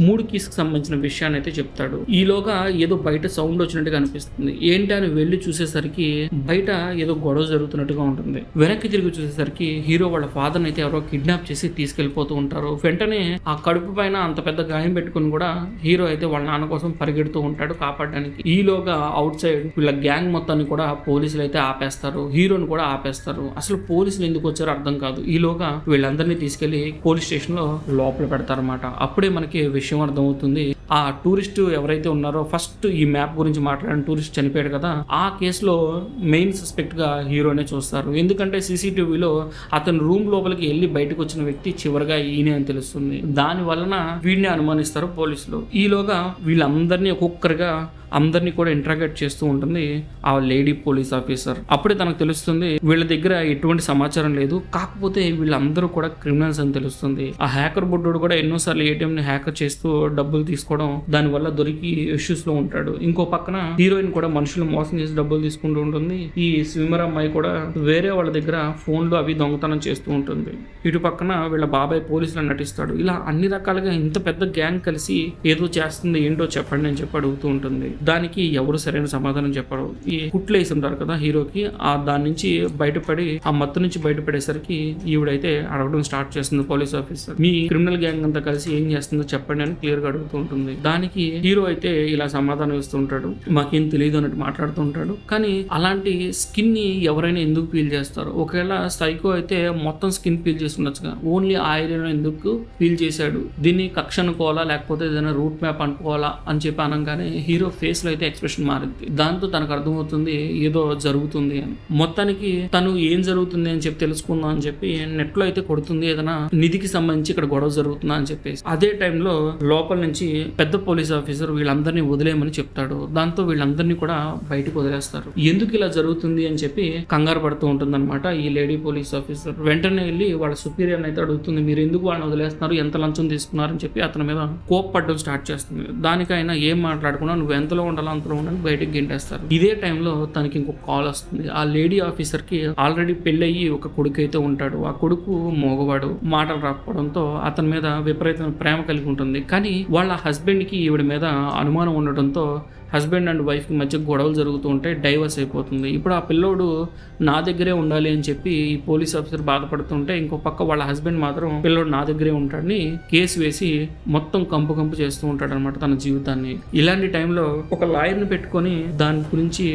3 కీస్కి సంబంధించిన విషయాన్ని అయితే చెప్తాడు. ఈలోగా ఏదో బయట సౌండ్ వచ్చినట్టుగా అనిపిస్తుంది. ఏంటి అని వెళ్ళి చూసేసరికి బయట ఏదో గొడవ జరుగుతున్నట్టుగా ఉంటుంది. వెనక్కి తిరిగి చూసేసరికి హీరో వాళ్ళ ఫాదర్ అయితే ఎవరో కిడ్నాప్ చేసి తీసుకెళ్లిపోతూ ఉంటారు. వెంటనే ఆ కడుపు పైన అంత పెద్ద గాయం పెట్టుకుని కూడా హీరో అయితే వాళ్ళ నాన్న కోసం పరిగెడుతూ ఉంటాడు కాపాడడానికి. ఈలోగా అవుట్ సైడ్ వీళ్ళ గ్యాంగ్ మొత్తాన్ని కూడా పోలీసులు అయితే ఆపేస్తారు, హీరోని కూడా ఆపేస్తారు. అసలు పోలీసులు ఎందుకు వచ్చారో అర్థం కాదు. ఈలోగా వీళ్ళందరినీ తీసుకెళ్లి పోలీస్ స్టేషన్ లో లోపల పెడతారన్నమాట. అప్పుడే మనకి విషయం అర్థమవుతుంది. ఆ టూరిస్ట్ ఎవరైతే ఉన్నారో ఫస్ట్ ఈ మ్యాప్ గురించి మాట్లాడిన టూరిస్ట్ చనిపోయాడు కదా, ఆ కేసులో మెయిన్ సస్పెక్ట్ గా హీరోనే చూస్తారు. ఎందుకంటే సీసీటీవీలో అతను రూమ్ లోపలికి వెళ్ళి బయటకు వచ్చిన వ్యక్తి చివరిగా ఈయనే అని తెలుస్తుంది. దాని వలన వీడిని అనుమానిస్తారు పోలీసులు. ఈలోగా వీళ్ళందరినీ ఒక్కొక్కరిగా అందరినీ కూడా ఇంట్రాగేట్ చేస్తూ ఉంటుంది ఆ లేడీ పోలీస్ ఆఫీసర్. అప్పుడే తనకు తెలుస్తుంది వీళ్ళ దగ్గర ఎటువంటి సమాచారం లేదు, కాకపోతే వీళ్ళందరూ కూడా క్రిమినల్స్ అని తెలుస్తుంది. ఆ హ్యాకర్ బుడ్డోడు కూడా ఎన్నోసార్లు ఏటీఎం ని హ్యాకర్ చేస్తూ డబ్బులు తీసుకోవడం, దాని వల్ల దొరికి ఇష్యూస్ లో ఉంటాడు. ఇంకో పక్కన హీరోయిన్ కూడా మనుషులు మోసం చేసి డబ్బులు తీసుకుంటూ ఉంటుంది. ఈ స్విమ్మర్ అమ్మాయి కూడా వేరే వాళ్ళ దగ్గర ఫోన్లు అవి దొంగతనం చేస్తూ ఉంటుంది. ఇటు పక్కన వీళ్ళ బాబాయ్ పోలీసులు నటిస్తాడు. ఇలా అన్ని రకాలుగా ఇంత పెద్ద గ్యాంగ్ కలిసి ఏదో చేస్తుంది, ఏంటో చెప్పండి అని చెప్పి అడుగుతూ ఉంటుంది. దానికి ఎవరు సరైన సమాధానం చెప్పరు. ఈ కుట్లు వేసి ఉంటారు కదా హీరోకి, ఆ దాని నుంచి బయటపడి ఆ మత్తు నుంచి బయటపడేసరికి ఈవిడైతే అడగడం స్టార్ట్ చేస్తుంది పోలీస్ ఆఫీసర్. మీ క్రిమినల్ గ్యాంగ్ అంతా కలిసి ఏం చేస్తుందో చెప్పండి అని క్లియర్ గా అడుగుతూ ఉంటుంది. దానికి హీరో అయితే ఇలా సమాధానం ఇస్తూ ఉంటాడు, మాకేం తెలియదు అన్నట్టు మాట్లాడుతూ ఉంటాడు. కానీ అలాంటి స్కిన్ ని ఎవరైనా ఎందుకు పీల్ చేస్తారు? ఒకవేళ సైకో అయితే మొత్తం స్కిన్ పీల్ చేసి ఉండొచ్చుగా, ఓన్లీ ఆ ఏరియాలో ఎందుకు పీల్ చేశాడు? దీన్ని కక్ష అనుకోవాలా లేకపోతే ఏదైనా రూట్ మ్యాప్ అనుకోవాలా అని చెప్పి అనగానే హీరో ఫేస్ లో అయితే ఎక్స్ప్రెషన్ మారింది. దాంతో తనకు అర్థమవుతుంది ఏదో జరుగుతుంది అని. మొత్తానికి తను ఏం జరుగుతుంది అని చెప్పి తెలుసుకుందాం అని చెప్పి నెట్ లో అయితే కొడుతుంది, ఏదైనా నిధికి సంబంధించి ఇక్కడ గొడవ జరుగుతుందా అని చెప్పేసి. అదే టైంలో లోపల నుంచి పెద్ద పోలీస్ ఆఫీసర్ వీళ్ళందరినీ వదిలేయమని చెప్తాడు. దాంతో వీళ్ళందరినీ కూడా బయటకు వదిలేస్తారు. ఎందుకు ఇలా జరుగుతుంది అని చెప్పి కంగారు పడుతూ ఉంటుంది అనమాట ఈ లేడీ పోలీస్ ఆఫీసర్. వెంటనే వెళ్ళి వాళ్ళ సుపీరియర్ అయితే అడుగుతుంది, మీరు ఎందుకు వాళ్ళని వదిలేస్తున్నారు, ఎంత లంచం తీసుకున్నారు అని చెప్పి అతని మీద కోప్పడడం స్టార్ట్ చేస్తుంది. దానికైనా ఏం మాట్లాడుకున్నా నువ్వు ఎంతలో ఉండాలో అంతలో ఉండని బయటకు గెంటేస్తారు. ఇదే టైంలో తనకి ఇంకొక కాల్ వస్తుంది. ఆ లేడీ ఆఫీసర్ కి ఆల్రెడీ పెళ్ళయి ఒక కొడుకు అయితే ఉంటాడు. ఆ కొడుకు మోగవాడు, మాటలు రాకపోవడంతో అతని మీద విపరీతమైన ప్రేమ కలిగి ఉంటుంది. కానీ వాళ్ళ హస్బెండ్ కి ఈవిడ మీద అనుమానం ఉండడంతో హస్బెండ్ అండ్ వైఫ్కి మధ్య గొడవలు జరుగుతూ ఉంటే డైవర్స్ అయిపోతుంది. ఇప్పుడు ఆ పిల్లోడు నా దగ్గరే ఉండాలి అని చెప్పి ఈ పోలీస్ ఆఫీసర్ బాధపడుతుంటే, ఇంకో పక్క వాళ్ళ హస్బెండ్ మాత్రం పిల్లోడు నా దగ్గరే ఉంటాడని కేసు వేసి మొత్తం కంపు చేస్తూ ఉంటాడు అనమాట తన జీవితాన్ని. ఇలాంటి టైంలో ఒక లాయర్ని పెట్టుకొని దాని గురించి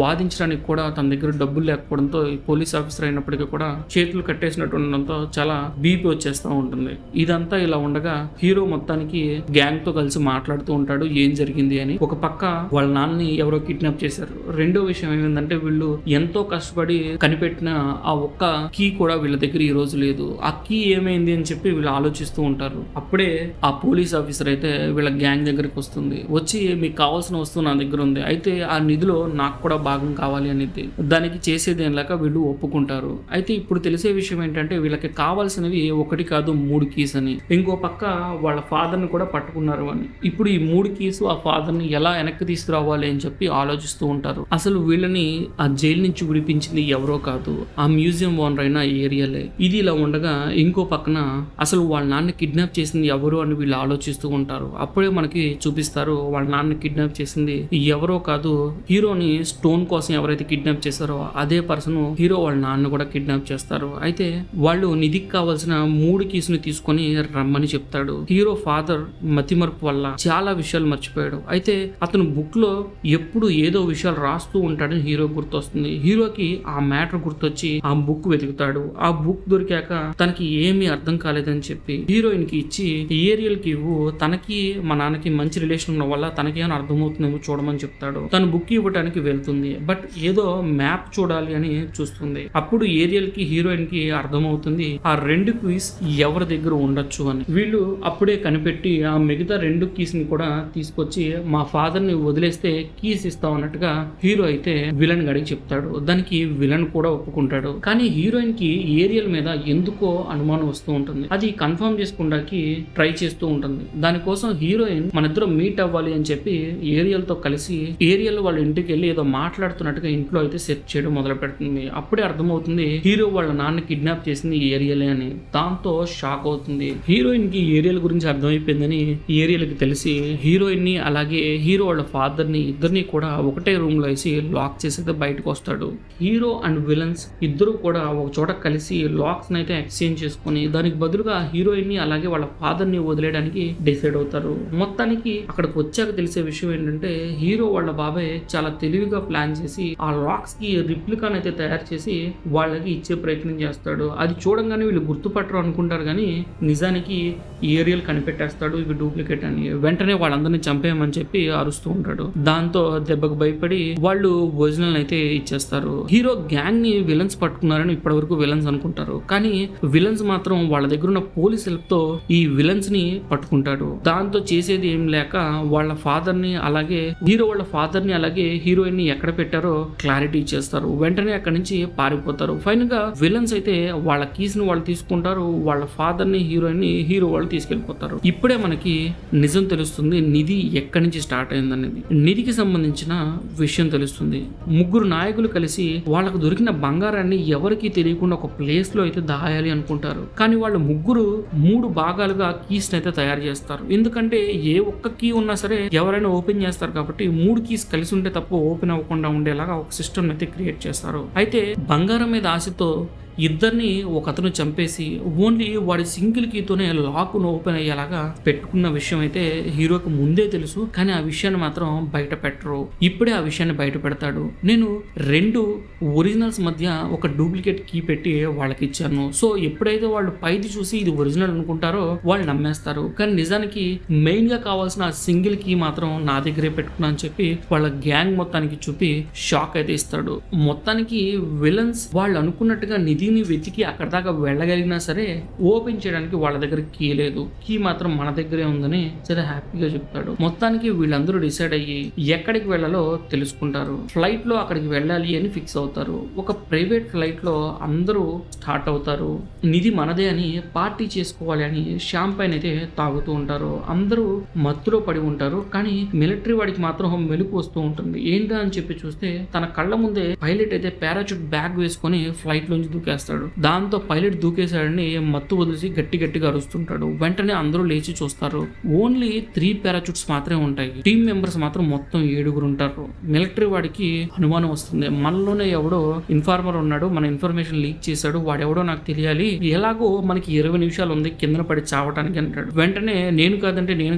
వాదించడానికి కూడా తన దగ్గర డబ్బులు లేకపోవడంతో ఈ పోలీస్ ఆఫీసర్ అయినప్పటికీ కూడా చేతులు కట్టేసినట్టు ఉండడంతో చాలా బీపీ వచ్చేస్తూ ఉంటుంది. ఇదంతా ఇలా ఉండగా హీరో మొత్తానికి గ్యాంగ్ తో కలిసి మాట్లాడుతూ ఉంటాడు ఏం జరిగింది అని. ఒక పక్క వాళ్ళ నాన్నని ఎవరో కిడ్నాప్ చేశారు. రెండో విషయం ఏమైందంటే వీళ్ళు ఎంతో కష్టపడి కనిపెట్టిన ఆ ఒక్క కీ కూడా వీళ్ళ దగ్గర ఈ రోజు లేదు. ఆ కీ ఏమైంది అని చెప్పి వీళ్ళు ఆలోచిస్తూ ఉంటారు. అప్పుడే ఆ పోలీస్ ఆఫీసర్ అయితే వీళ్ళ గ్యాంగ్ దగ్గరికి వస్తుంది. వచ్చి మీకు కావాల్సిన వస్తువు నా దగ్గర ఉంది, అయితే ఆ నిధిలో నాకు కూడా భాగం కావాలి అనేది. దానికి చేసేది ఏం లేక వీళ్ళు ఒప్పుకుంటారు. అయితే ఇప్పుడు తెలిసే విషయం ఏంటంటే వీళ్ళకి కావాల్సినవి 1 కాదు 3 కీస్ అని. ఇంకో పక్క వాళ్ళ ఫాదర్ని కూడా పట్టుకున్నారు అని. ఇప్పుడు ఈ 3 కీస్ ఆ ఫాదర్ని ఎలా వెనక్కి తీసుకురావాలి అని చెప్పి ఆలోచిస్తూ ఉంటారు. అసలు వీళ్ళని ఆ జైలు నుంచి విడిపించింది ఎవరో కాదు, ఆ మ్యూజియం ఓనర్ అయిన ఏరియలే. ఇది ఇలా ఉండగా ఇంకో పక్కన అసలు వాళ్ళ నాన్న కిడ్నాప్ చేసింది ఎవరు అని వీళ్ళు ఆలోచిస్తూ ఉంటారు. అప్పుడే మనకి చూపిస్తారు వాళ్ళ నాన్న కిడ్నాప్ చేసింది ఎవరో కాదు, హీరోని స్టోన్ కోసం ఎవరైతే కిడ్నాప్ చేశారో అదే పర్సన్ హీరో వాళ్ళ నాన్న కూడా కిడ్నాప్ చేస్తారు. అయితే వాళ్ళు నిధికి కావాల్సిన 3 కీసుని తీసుకొని రమ్మని చెప్తాడు. హీరో ఫాదర్ మతిమరుపు వల్ల చాలా విషయాలు మర్చిపోయాడు. అయితే అతను బుక్ లో ఎప్పుడు ఏదో విషయాలు రాస్తూ ఉంటాడని హీరో గుర్తొస్తుంది. హీరోకి ఆ మ్యాటర్ గుర్తొచ్చి ఆ బుక్ వెతుకుతాడు. ఆ బుక్ దొరికాక తనకి ఏమీ అర్థం కాలేదని చెప్పి హీరోయిన్ కి ఇచ్చి ఏరియల్ కి ఇవ్వు, తనకి మా నాన్నకి మంచి రిలేషన్ ఉన్న వల్ల తనకేమైనా అర్థమవుతుందేమో చూడమని చెప్తాడు. తను బుక్ ఇవ్వడానికి వెళ్తుంది, బట్ ఏదో మ్యాప్ చూడాలి అని చూస్తుంది. అప్పుడు ఏరియల్ కి హీరోయిన్ కి అర్థమవుతుంది ఆ 2 కీస్ ఎవరి దగ్గర ఉండొచ్చు అని. వీళ్ళు అప్పుడే కనిపెట్టి ఆ మిగతా 2 కీస్ ని కూడా తీసుకొచ్చి మా ఫాదర్ ని వదిలేస్తే కీస్ ఇస్తాం అన్నట్టుగా హీరో అయితే విలన్ గడికి చెప్తాడు. దానికి విలన్ కూడా ఒప్పుకుంటాడు. కానీ హీరోయిన్ కి ఏరియల్ మీద ఎందుకో అనుమానం వస్తూ ఉంటుంది. అది కన్ఫర్మ్ చేసుకుంటాకి ట్రై చేస్తూ ఉంటుంది. దానికోసం హీరోయిన్ మన ఇద్దరం మీట్ అవ్వాలి అని చెప్పి ఏరియల్ తో కలిసి ఏరియల్ వాళ్ళ ఇంటికి వెళ్ళి ఏదో మాట్లాడుతున్నట్టుగా ఇంట్లో అయితే సెర్చ్ చేయడం మొదలు పెడుతుంది. అప్పుడే అర్థమవుతుంది హీరో వాళ్ళ నాన్న కిడ్నాప్ చేసింది ఏరియలే అని. దాంతో షాక్ అవుతుంది. హీరోయిన్ కి ఏరియల్ గురించి అర్థమైపోయిందని ఏరియల్ కి తెలిసి హీరోయిన్ ని అలాగే హీరో వాళ్ళ ఫాదర్ ని ఇద్దరిని కూడా ఒకటే రూమ్ లో వేసి లాక్ చేసి బయటకు వస్తాడు. హీరో అండ్ విలన్స్ ఇద్దరు కూడా ఒక చోట కలిసి లాక్స్ అయితే ఎక్స్చేంజ్ చేసుకుని దానికి బదులుగా హీరోయిన్ ని అలాగే వాళ్ళ ఫాదర్ ని వదిలేయడానికి డిసైడ్ అవుతారు. మొత్తానికి అక్కడికి వచ్చాక తెలిసే విషయం ఏంటంటే హీరో వాళ్ళ బాబాయ్ చాలా తెలివిగా ప్లాన్ చేసి ఆ లాక్స్ కి రిప్లికాన్ అయితే తయారు చేసి వాళ్ళకి ఇచ్చే ప్రయత్నం చేస్తాడు. అది చూడంగానే వీళ్ళు గుర్తుపట్టరు అనుకుంటారు కానీ నిజానికి ఏరియల్ కనిపెట్టేస్తాడు ఇవి డూప్లికేట్ అని. వెంటనే వాళ్ళందరినీ చంపేయమని చెప్పి అరుస్తూ ఉంటాడు. దాంతో దెబ్బకు భయపడి వాళ్ళు ఒరిజినల్ అయితే ఇచ్చేస్తారు. హీరో గ్యాంగ్ ని విలన్స్ పట్టుకున్నారని ఇప్పటి వరకు విలన్స్ అనుకుంటారు. కానీ విలన్స్ మాత్రం వాళ్ళ దగ్గర ఉన్న పోలీస్ హెల్ప్ తో ఈ విలన్స్ ని పట్టుకుంటాడు. దాంతో చేసేది ఏం లేక వాళ్ళ ఫాదర్ ని అలాగే హీరో వాళ్ళ ఫాదర్ ని అలాగే హీరోయిన్ ని ఎక్కడ పెట్టారో క్లారిటీ ఇచ్చేస్తారు. వెంటనే అక్కడి నుంచి పారిపోతారు. ఫైనల్ గా విలన్స్ అయితే వాళ్ళ కీస్ ని వాళ్ళు తీసుకుంటారు. వాళ్ళ ఫాదర్ ని హీరోయిన్ ని హీరో వాళ్ళు తీసుకెళ్లిపోతారు. ఇప్పుడే మనకి నిజం తెలుస్తుంది నిధి ఎక్కడి నుంచి స్టార్ట్ అయిందనేది. నిధికి సంబంధించిన విషయం తెలుస్తుంది. ముగ్గురు నాయకులు కలిసి వాళ్ళకు దొరికిన బంగారాన్ని ఎవరికి తెలియకుండా ఒక ప్లేస్ లో అయితే దాయాలి అనుకుంటారు. కానీ వాళ్ళు ముగ్గురు 3 భాగాలుగా కీస్ అయితే తయారు చేస్తారు. ఎందుకంటే ఏ ఒక్క కీ ఉన్నా సరే ఎవరైనా ఓపెన్ చేస్తారు కాబట్టి 3 కీస్ కలిసి ఉంటే తప్ప ఓపెన్ అవ్వకుండా ఉండేలాగా ఒక సిస్టమ్ అయితే క్రియేట్ చేస్తారు. అయితే బంగారం మీద ఆశతో ఇద్దరిని ఒక అతను చంపేసి ఓన్లీ వాడి సింగిల్ కీతోనే లాక్ ఓపెన్ అయ్యేలాగా పెట్టుకున్న విషయం అయితే హీరోకి ముందే తెలుసు. కానీ ఆ విషయాన్ని మాత్రం బయట పెట్టరు. ఇప్పుడే ఆ విషయాన్ని బయట పెడతాడు. నేను 2 ఒరిజినల్స్ మధ్య ఒక డూప్లికేట్ కీ పెట్టి వాళ్ళకి ఇచ్చాను. సో ఎప్పుడైతే వాళ్ళు పైది చూసి ఇది ఒరిజినల్ అనుకుంటారో వాళ్ళు నమ్మేస్తారు. కానీ నిజానికి మెయిన్ గా కావాల్సిన సింగిల్ కీ మాత్రం నా దగ్గరే పెట్టుకున్నా అని చెప్పి వాళ్ళ గ్యాంగ్ మొత్తానికి చూపి షాక్ అయితే ఇస్తాడు. మొత్తానికి విలన్స్ వాళ్ళు అనుకున్నట్టుగా నిధిని వెతికి అక్కడ దాకా వెళ్ళగలిగినా సరే ఓపెన్ చేయడానికి వాళ్ళ దగ్గర కీ లేదు. కీ మాత్రం మన దగ్గరే ఉందని చాలా హ్యాపీగా చెప్తాడు. మొత్తానికి వీళ్ళందరూ డిసైడ్ అయ్యి ఎక్కడికి వెళ్ళాలో తెలుసుకుంటారు. ఫ్లైట్ లో అక్కడికి వెళ్ళాలి అని ఫిక్స్ అవుతారు. ఒక ప్రైవేట్ ఫ్లైట్ లో అందరూ స్టార్ట్ అవుతారు. నిధి మనదే అని పార్టీ చేసుకోవాలి అని షాంపైన్ అయితే తాగుతూ ఉంటారు. అందరూ మత్తులో పడి ఉంటారు. కానీ మిలిటరీ వాడికి మాత్రం మెలుపు వస్తూ ఉంటుంది. ఏంటా అని చెప్పి చూస్తే తన కళ్ళ ముందే పైలట్ అయితే పారాచూట్ బ్యాగ్ వేసుకొని ఫ్లైట్ లోంచి దూకేస్తాడు. దాంతో పైలట్ దూకేశాడని మత్తు వదిలేసి గట్టిగా అరుస్తుంటాడు. వెంటనే అందరూ లేచి చూస్తారు. ఓన్లీ 3 పారాచూట్స్ మాత్రమే ఉంటాయి. టీమ్ మెంబర్స్ మాత్రం మొత్తం 7 ఉంటారు. మిలిటరీ వాడికి అనుమానం వస్తుంది. మనలోనే ఎవడో ఇన్ఫార్మర్ ఉన్నాడు, మన ఇన్ఫర్మేషన్ లీక్ చేశాడు, వాడెవడో నాకు తెలియాలి, ఎలాగో మనకి 20 నిమిషాలు ఉంది కింద పడి చావటానికి అంటాడు. వెంటనే నేను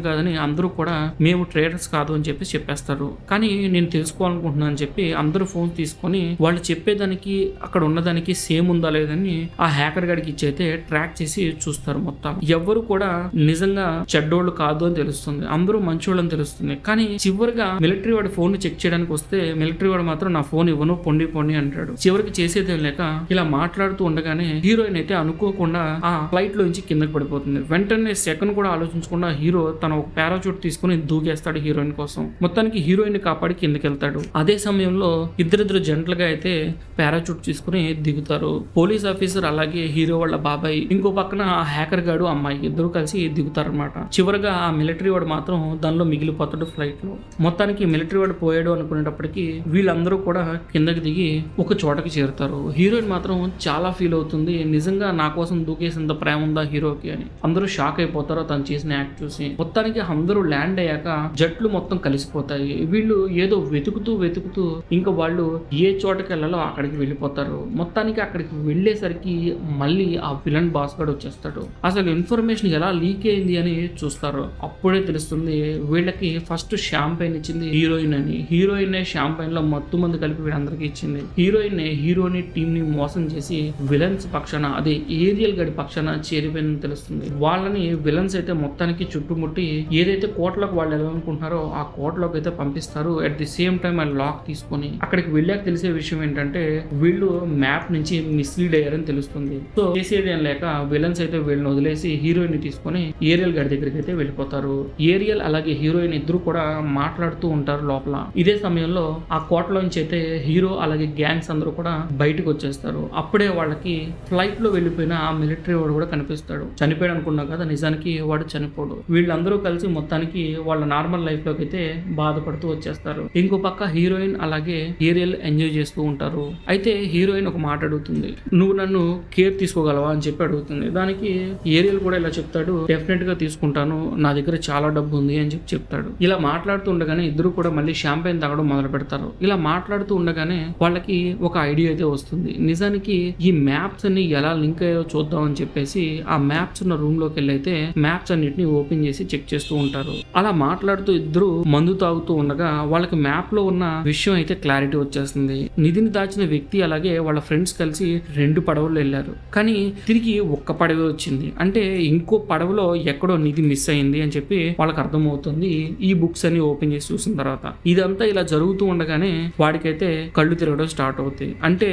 కాదని అందరూ కూడా మేము ట్రేడర్స్ కాదు అని చెప్పి చెప్పేస్తారు. కానీ నేను తెలుసుకోవాలనుకుంటున్నాను అని చెప్పి అందరూ ఫోన్ తీసుకొని వాళ్ళు చెప్పేదానికి అక్కడ ఉన్నదానికి సేమ్ ఉందా లేదని ఆ హ్యాకర్ గడికి ఇచ్చైతే ట్రాక్ చేసి చూస్తారు. మొత్తం ఎవ్వరు కూడా నిజంగా చెడ్డోళ్ళు కాదు అని తెలుస్తుంది. అందరూ మంచోళ్ళు అని తెలుస్తుంది. కానీ చివరిగా మిలిటరీ వాడి ఫోన్ చెక్ చేయడానికి వస్తే మిలిటరీ వాడు మాత్రం నా ఫోన్ ఇవ్వను పొండి అంటాడు. చివరికి చేసేదేం లేక ఇలా మాట్లాడుతూ ఉండగానే హీరోయిన్ అయితే అనుకోకుండా ఆ ఫ్లైట్ లో నుంచి కిందకి పడిపోతుంది. వెంటనే సెకండ్ కూడా ఆలోచించకుండా హీరో తన ఒక పారాచూట్ తీసుకుని దూకేస్తాడు హీరోయిన్ కోసం. మొత్తానికి హీరోయిన్ కాపాడి కిందకి వెళ్తాడు. అదే సమయంలో ఇద్దరిద్దరు జంటలుగా అయితే పారాచూట్ తీసుకుని దిగుతారు. పోలీస్ ఆఫీసర్ అలాగే హీరో వాళ్ళ బాబాయ్ ఇంకో పక్కన ఆ హ్యాకర్ గాడు అమ్మాయి ఇద్దరు కలిసి దిగుతారనమాట. చివరగా ఆ మిలిటరీ వాడు మాత్రం దానిలో మిగిలిపోతాడు ఫ్లైట్ లో. మొత్తానికి మిలిటరీ వాడు పోయాడు అనుకునేటప్పటికి వీళ్ళందరూ కూడా కిందకి దిగి ఒక చోటకి చేరుతారు. హీరోయిన్ మాత్రం చాలా ఫీల్ అవుతుంది. నిజంగా నా కోసం దూకేసేంత ప్రేమ ఉందా హీరోకి అని. అందరూ షాక్ అయిపోతారు తను చేసిన యాక్ట్ చూసి. మొత్తానికి అందరూ ల్యాండ్ అయ్యాక జట్లు మొత్తం కలిసిపోతాయి. వీళ్ళు ఏదో వెతుకుతూ ఇంకా వాళ్ళు ఏ చోటకి వెళ్ళాలో అక్కడికి వెళ్ళిపోతారు. మొత్తానికి అక్కడికి వెళ్ళేసరికి మళ్ళీ ఆ విలన్ బాస్ గడు వచ్చేస్తాడు. అసలు ఇన్ఫర్మేషన్ ఎలా లీక్ అయింది అని చూస్తారు. అప్పుడే తెలుస్తుంది వీళ్ళకి ఫస్ట్ షాంపైన్ ఇచ్చింది హీరోయిన్ అని. హీరోయిన్ షాంపైన్ లో మత్తు మందు కలిపి వీళ్ళందరికీ ఇచ్చింది. హీరోయిన్ హీరోని టీమ్ ని మోసం చేసి విలన్స్ పక్షాన అదే ఏరియల్ గడి పక్షాన చేరిపోయిందని తెలుస్తుంది. వాళ్ళని విలన్స్ అయితే మొత్తానికి చుట్టుముట్టి ఏదైతే కోటలోకి వాళ్ళు వెళ్ళాలనుకుంటున్నారో ఆ కోటలోకి అయితే పంపిస్తారు. అట్ ది సేమ్ టైం ఆ లాక్ తీసుకొని అక్కడికి వెళ్ళాక తెలిసే విషయం ఏంటంటే వీళ్ళు మ్యాప్ నుంచి మిస్ మిస్లీడ్ అయ్యారని తెలుస్తుంది. సో చేసేది ఏం లేక విలన్స్ అయితే వీళ్ళని వదిలేసి హీరోయిన్ ని తీసుకొని ఏరియల్ గారి దగ్గరికి అయితే వెళ్ళిపోతారు. ఏరియల్ అలాగే హీరోయిన్ ఇద్దరు కూడా మాట్లాడుతూ ఉంటారు లోపల. ఇదే సమయంలో ఆ కోటలోంచి అయితే హీరో అలాగే గ్యాంగ్స్ అందరూ కూడా బయటకు వచ్చేస్తారు. అప్పుడే వాళ్ళకి ఫ్లైట్ లో వెళ్ళిపోయిన ఆ మిలిటరీ వాడు కూడా కనిపిస్తాడు. చనిపోయాడు అనుకున్నాం కదా, నిజానికి వాడు చనిపోడు. వీళ్ళందరూ కలిసి మొత్తానికి వాళ్ళ నార్మల్ లైఫ్ లోకి అయితే బాధపడుతూ వచ్చేస్తారు. ఇంకో పక్క హీరోయిన్ అలాగే ఏరియల్ ఎంజాయ్ చేస్తూ ఉంటారు. అయితే హీరోయిన్ ఒక మాట అడుగుతుంది, నువ్వు నన్ను కేర్ తీసుకోగలవా అని చెప్పి అడుగుతుంది. దానికి ఏరియల్ కూడా ఇలా చెప్తాడు, డెఫినెట్ గా తీసుకుంటాను, నా దగ్గర చాలా డబ్బు ఉంది అని చెప్పి చెప్తాడు. ఇలా మాట్లాడుతూ ఉండగానే ఇద్దరు కూడా మళ్ళీ షాంపెయిన్ తాగడం మొదలు పెడతారు. ఇలా మాట్లాడుతూ ఉండగానే వాళ్ళకి ఒక ఐడియా అయితే వస్తుంది. నిజానికి ఈ మ్యాప్స్ అన్ని ఎలా లింక్ అయ్యో చూద్దాం అని చెప్పేసి ఆ మ్యాప్స్ ఉన్న రూమ్ లోకి వెళ్ళి అయితే మ్యాప్స్ అన్నిటిని ఓపెన్ చేసి చెక్ చేస్తూ ఉంటారు. అలా మాట్లాడుతూ ఇద్దరు మందు తాగుతూ ఉండగా వాళ్ళకి మ్యాప్ లో ఉన్న విషయం అయితే క్లారిటీ వచ్చేస్తుంది. నిధిని దాచిన వ్యక్తి అలాగే వాళ్ళ ఫ్రెండ్స్ కలిసి 2 పడవలు వెళ్ళారు, కానీ తిరిగి ఒక్క పడవే వచ్చింది. అంటే ఇంకో పడవలో ఎక్కడో నిధి మిస్ అయింది అని చెప్పి వాళ్ళకి అర్థమవుతుంది ఈ బుక్స్ అన్ని ఓపెన్ చేసి చూసిన తర్వాత. ఇదంతా ఇలా జరుగుతూ ఉండగానే వాడికైతే కళ్ళు తిరగడం స్టార్ట్ అవుతాయి. అంటే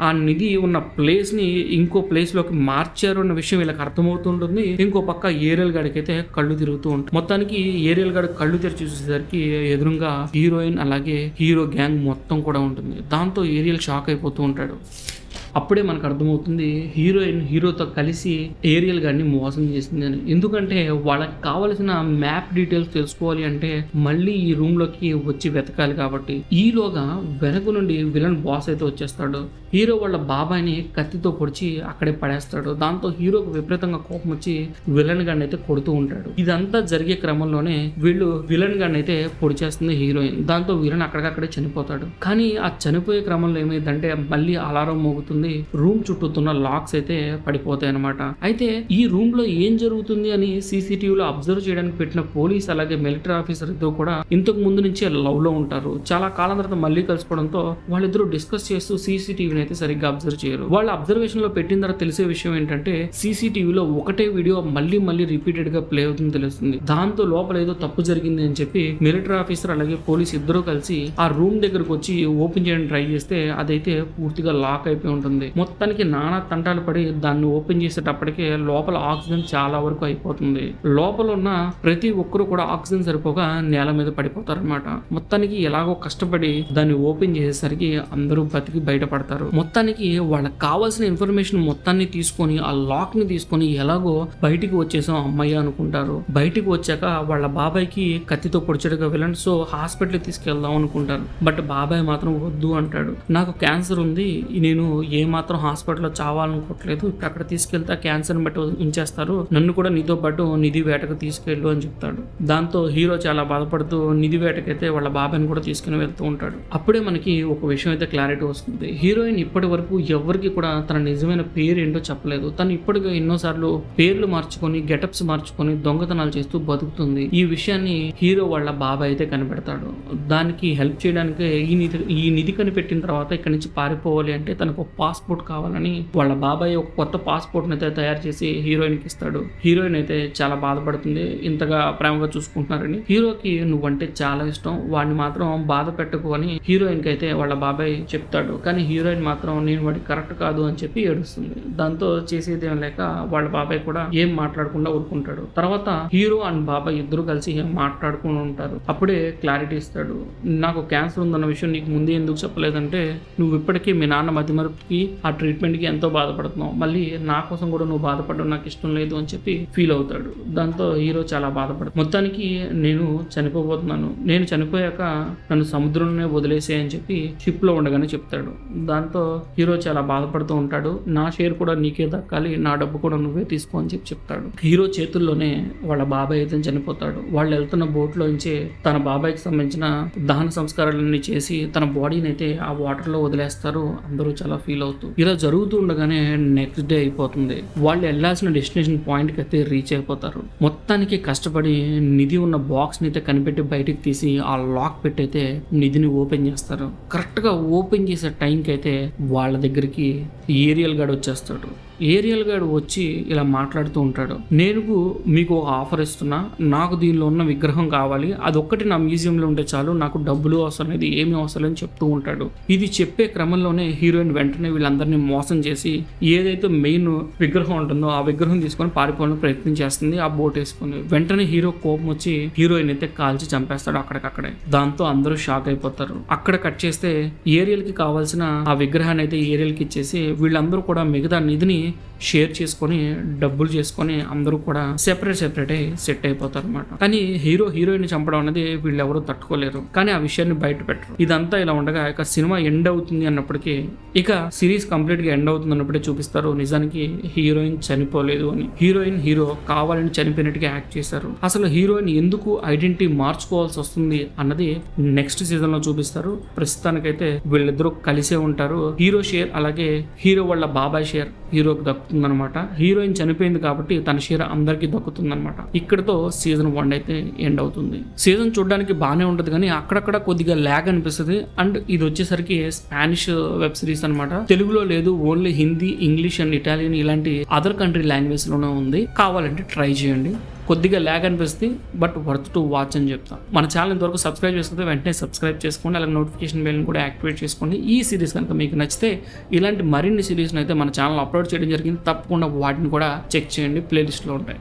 ఆ నిధి ఉన్న ప్లేస్ ని ఇంకో ప్లేస్ లోకి మార్చారు అన్న విషయం వీళ్ళకి అర్థమవుతుంటుంది. ఇంకో పక్క ఏరియల్ గాడికి అయితే కళ్ళు తిరుగుతూ ఉంటాయి. మొత్తానికి ఏరియల్ గాడి కళ్ళు తెరిచి చూసేసరికి ఎదురుగా హీరోయిన్ అలాగే హీరో గ్యాంగ్ మొత్తం కూడా ఉంటుంది. దాంతో ఏరియల్ షాక్ అయిపోతూ ఉంటాడు. అప్పుడే మనకు అర్థమవుతుంది హీరోయిన్ హీరోతో కలిసి ఏరియల్ గారిని మోసం చేసింది అని. ఎందుకంటే వాళ్ళకి కావలసిన మ్యాప్ డీటెయిల్స్ తెలుసుకోవాలి అంటే మళ్ళీ ఈ రూమ్ లోకి వచ్చి వెతకాలి కాబట్టి. ఈలోగా వెనక నుండి విలన్ బాస్ అయితే వచ్చేస్తాడు. హీరో వాళ్ళ బాబాయిని కత్తితో పొడిచి అక్కడే పడేస్తాడు. దాంతో హీరోకు విపరీతంగా కోపం వచ్చి విలన్ గారిని అయితే కొడుతూ ఉంటాడు. ఇదంతా జరిగే క్రమంలోనే వీళ్ళు విలన్ గారిని అయితే పొడి చేస్తుంది హీరోయిన్. దాంతో విలన్ అక్కడికక్కడే చనిపోతాడు. కానీ ఆ చనిపోయే క్రమంలో ఏమైందంటే మళ్ళీ అలారం మోగుతుంది. రూమ్ చుట్టూతున్న లాక్స్ అయితే పడిపోతాయి అనమాట. అయితే ఈ రూమ్ లో ఏం జరుగుతుంది అని సీసీటీవీలో అబ్జర్వ్ చేయడానికి పెట్టిన పోలీస్ అలాగే మిలిటరీ ఆఫీసర్ ఇద్దరు కూడా ఇంతకు ముందు నుంచే లవ్ లో ఉంటారు. చాలా కాలం తర్వాత మళ్ళీ కలుసుకోవడంతో వాళ్ళిద్దరూ డిస్కస్ చేస్తూ సీసీటీవీని అయితే సరిగ్గా అబ్జర్వ్ చేయరు. వాళ్ళ అబ్జర్వేషన్ లో పెట్టిన తర్వాత తెలిసే విషయం ఏంటంటే సీసీటీవీలో ఒకటే వీడియో మళ్ళీ మళ్ళీ రిపీటెడ్ గా ప్లే అవుతుంది తెలుస్తుంది. దాంతో లోపల ఏదో తప్పు జరిగింది అని చెప్పి మిలిటరీ ఆఫీసర్ అలాగే పోలీస్ ఇద్దరు కలిసి ఆ రూమ్ దగ్గరకు వచ్చి ఓపెన్ చేయడానికి ట్రై చేస్తే అదైతే పూర్తిగా లాక్ అయిపోయి ఉంటుంది. మొత్తానికి నానా తంటాలు పడి దాన్ని ఓపెన్ చేసేటప్పటికే లోపల ఆక్సిజన్ చాలా వరకు అయిపోతుంది. లోపల ఉన్న ప్రతి ఒక్కరు కూడా ఆక్సిజన్ సరిపోగా నేల మీద పడిపోతారు అనమాట. మొత్తానికి ఎలాగో కష్టపడి దాన్ని ఓపెన్ చేసేసరికి అందరూ బతికి బయటపడతారు. మొత్తానికి వాళ్ళకి కావాల్సిన ఇన్ఫర్మేషన్ మొత్తాన్ని తీసుకొని ఆ లాక్ ని తీసుకొని ఎలాగో బయటికి వచ్చేసాం అమ్మయ్య అనుకుంటారు. బయటికి వచ్చాక వాళ్ళ బాబాయ్కి కత్తితో పొడిచడుగా విలన్, సో హాస్పిటల్ తీసుకెళ్దాం అనుకుంటారు. బట్ బాబాయ్ మాత్రం వద్దు అంటాడు. నాకు క్యాన్సర్ ఉంది, నేను ఏమాత్రం హాస్పిటల్లో చావాలనుకోవట్లేదు, ఇప్పుడు అక్కడ తీసుకెళ్తే క్యాన్సర్ని బట్టి ఉంచేస్తారు, నన్ను కూడా నీతో పాటు నిధి వేటకు తీసుకెళ్ళు అని చెప్తాడు. దాంతో హీరో చాలా బాధపడుతూ నిధి వేటకైతే వాళ్ళ బాబాయ్ని కూడా తీసుకుని వెళ్తూ ఉంటాడు. అప్పుడే మనకి ఒక విషయం అయితే క్లారిటీ వస్తుంది. హీరోయిన్ ఇప్పటి వరకు ఎవరికి కూడా తన నిజమైన పేరు ఏంటో చెప్పలేదు. తను ఇప్పటికే ఎన్నోసార్లు పేర్లు మార్చుకొని గెటప్స్ మార్చుకొని దొంగతనాలు చేస్తూ బతుకుతుంది. ఈ విషయాన్ని హీరో వాళ్ళ బాబాయ్ అయితే కనిపెడతాడు. దానికి హెల్ప్ చేయడానికి ఈ నిధి కనిపెట్టిన తర్వాత ఇక్కడి నుంచి పారిపోవాలి అంటే తనకు పాస్పోర్ట్ కావాలని వాళ్ళ బాబాయ్ ఒక కొత్త పాస్పోర్ట్ అయితే తయారు చేసి హీరోయిన్ కి ఇస్తాడు. హీరోయిన్ అయితే చాలా బాధపడుతుంది, ఇంతగా ప్రేమగా చూసుకుంటున్నారని. హీరోకి నువ్వంటే చాలా ఇష్టం, వాడిని మాత్రం బాధ పెట్టుకో అని హీరోయిన్ కి అయితే వాళ్ళ బాబాయ్ చెప్తాడు. కానీ హీరోయిన్ మాత్రం నేను వాడికి కరెక్ట్ కాదు అని చెప్పి ఏడుస్తుంది. దాంతో చేసేది ఏం లేక వాళ్ళ బాబాయ్ కూడా ఏం మాట్లాడకుండా ఊరుకుంటాడు. తర్వాత హీరో అండ్ బాబాయ్ ఇద్దరు కలిసి ఏం మాట్లాడుకుని ఉంటారు. అప్పుడే క్లారిటీ ఇస్తాడు. నాకు క్యాన్సర్ ఉందన్న విషయం నీకు ముందే ఎందుకు చెప్పలేదంటే నువ్వు ఇప్పటికీ మీ నాన్న మతిమరుపుకి ఆ ట్రీట్మెంట్కి ఎంతో బాధపడుతున్నావు, మళ్ళీ నా కోసం కూడా నువ్వు బాధపడడం నాకు ఇష్టం లేదు అని చెప్పి ఫీల్ అవుతాడు. దాంతో హీరో చాలా బాధపడతాడు. మొత్తానికి నేను చనిపోబోతున్నాను, నేను చనిపోయాక నన్ను సముద్రంలోనే వదిలేసే అని చెప్పి షిప్ లో ఉండగానే చెప్తాడు. దాంతో హీరో చాలా బాధపడుతూ ఉంటాడు. నా షేర్ కూడా నీకే దక్కాలి, నా డబ్బు కూడా నువ్వే తీసుకో అని చెప్పి చెప్తాడు. హీరో చేతుల్లోనే వాళ్ళ బాబాయ్ అయితే చనిపోతాడు. వాళ్ళు వెళ్తున్న బోట్ లోంచి తన బాబాయ్కి సంబంధించిన దహన సంస్కారాలన్నీ చేసి తన బాడీని అయితే ఆ వాటర్ లో వదిలేస్తారు. అందరూ చాలా ఫీల్ అవుతూ ఇలా జరుగుతూ ఉండగానే నెక్స్ట్ డే అయిపోతుంది. వాళ్ళు వెళ్ళాల్సిన డెస్టినేషన్ పాయింట్ కి అయితే రీచ్ అయిపోతారు. మొత్తానికి కష్టపడి నిధి ఉన్న బాక్స్ ని అయితే కనిపెట్టి బయటికి తీసి ఆ లాక్ పెట్టి అయితే నిధిని ఓపెన్ చేస్తారు. కరెక్ట్ గా ఓపెన్ చేసే టైంకి అయితే వాళ్ళ దగ్గరికి ఏరియల్ గాడు వచ్చేస్తాడు. ఏరియల్ గాడు వచ్చి ఇలా మాట్లాడుతూ ఉంటాడు. నేను మీకు ఒక ఆఫర్ ఇస్తున్నా, నాకు దీనిలో ఉన్న విగ్రహం కావాలి, అదొక్కటి నా మ్యూజియంలో ఉంటే చాలు, నాకు డబ్బులు అవసరం లేదు, ఏమీ అవసరం అని చెప్తూ ఉంటాడు. ఇది చెప్పే క్రమంలోనే హీరోయిన్ వెంటనే వీళ్ళందరినీ మోసం చేసి ఏదైతే మెయిన్ విగ్రహం ఉంటుందో ఆ విగ్రహం తీసుకొని పారిపోవడానికి ప్రయత్నం చేస్తుంది ఆ బోట్ వేసుకుని. వెంటనే హీరో కోపం వచ్చి హీరోయిన్ అయితే కాల్చి చంపేస్తాడు అక్కడికక్కడే. దాంతో అందరూ షాక్ అయిపోతారు. అక్కడ కట్ చేస్తే ఏరియల్ కి కావాల్సిన ఆ విగ్రహాన్ని అయితే ఏరియల్ కి ఇచ్చేసి వీళ్ళందరూ కూడా మిగతా నిధిని షేర్ చేసుకొని డబ్బులు చేసుకొని అందరూ కూడా సెపరేట్ సెట్ అయిపోతారు అనమాట. కానీ హీరోయిన్ చంపడం అనేది వీళ్ళు ఎవరు తట్టుకోలేరు. కానీ ఆ విషయాన్ని బయట పెట్టరు. ఇదంతా ఇలా ఉండగా ఇక సినిమా ఎండ్ అవుతుంది అన్నప్పటికీ, ఇక సిరీస్ కంప్లీట్ గా ఎండ్ అవుతుంది అన్నప్పుడే చూపిస్తారు నిజానికి హీరోయిన్ చనిపోలేదు అని. హీరో కావాలని చనిపోయినట్టుగా యాక్ట్ చేశారు. అసలు హీరోయిన్ ఎందుకు ఐడెంటిటీ మార్చుకోవాల్సి వస్తుంది అన్నది నెక్స్ట్ సీజన్ లో చూపిస్తారు. ప్రస్తుతానికైతే వీళ్ళిద్దరూ కలిసే ఉంటారు. హీరో షేర్ అలాగే హీరో వాళ్ళ బాబాయ్ షేర్ హీరోకి దక్కుతుందనమాట. హీరోయిన్ చనిపోయింది కాబట్టి తన షేర్ అందరికీ దక్కుతుందనమాట. ఇక్కడతో సీజన్ 1 అయితే ఎండ్ అవుతుంది. సీజన్ చూడడానికి బాగానే ఉంటుంది కానీ అక్కడక్కడ కొద్దిగా ల్యాగ్ అనిపిస్తుంది. అండ్ ఇది వచ్చేసరికి స్పానిష్ వెబ్ సిరీస్ అనమాట. తెలుగులో లేదు, only Hindi, English and Italian ఇలాంటి అదర్ కంట్రీ లాంగ్వేజ్ లోనే ఉంది. కావాలంటే ట్రై చేయండి. కొద్దిగా ల్యాగ్ అనిపిస్తుంది, బట్ వర్త్ టు వాచ్ అని చెప్తాం. మన ఛానల్ ఇంతవరకు సబ్స్క్రైబ్ చేసుకుంటే వెంటనే సబ్స్క్రైబ్ చేసుకోండి. అలాగే నోటిఫికేషన్ బెల్ని కూడా యాక్టివేట్ చేసుకోండి. ఈ సిరీస్ కనుక మీకు నచ్చితే ఇలాంటి మరిన్ని సిరీస్ని అయితే మన ఛానల్ అప్లోడ్ చేయడం జరిగింది. తప్పకుండా వాటిని కూడా చెక్ చేయండి, ప్లేలిస్ట్లో ఉంటాయి.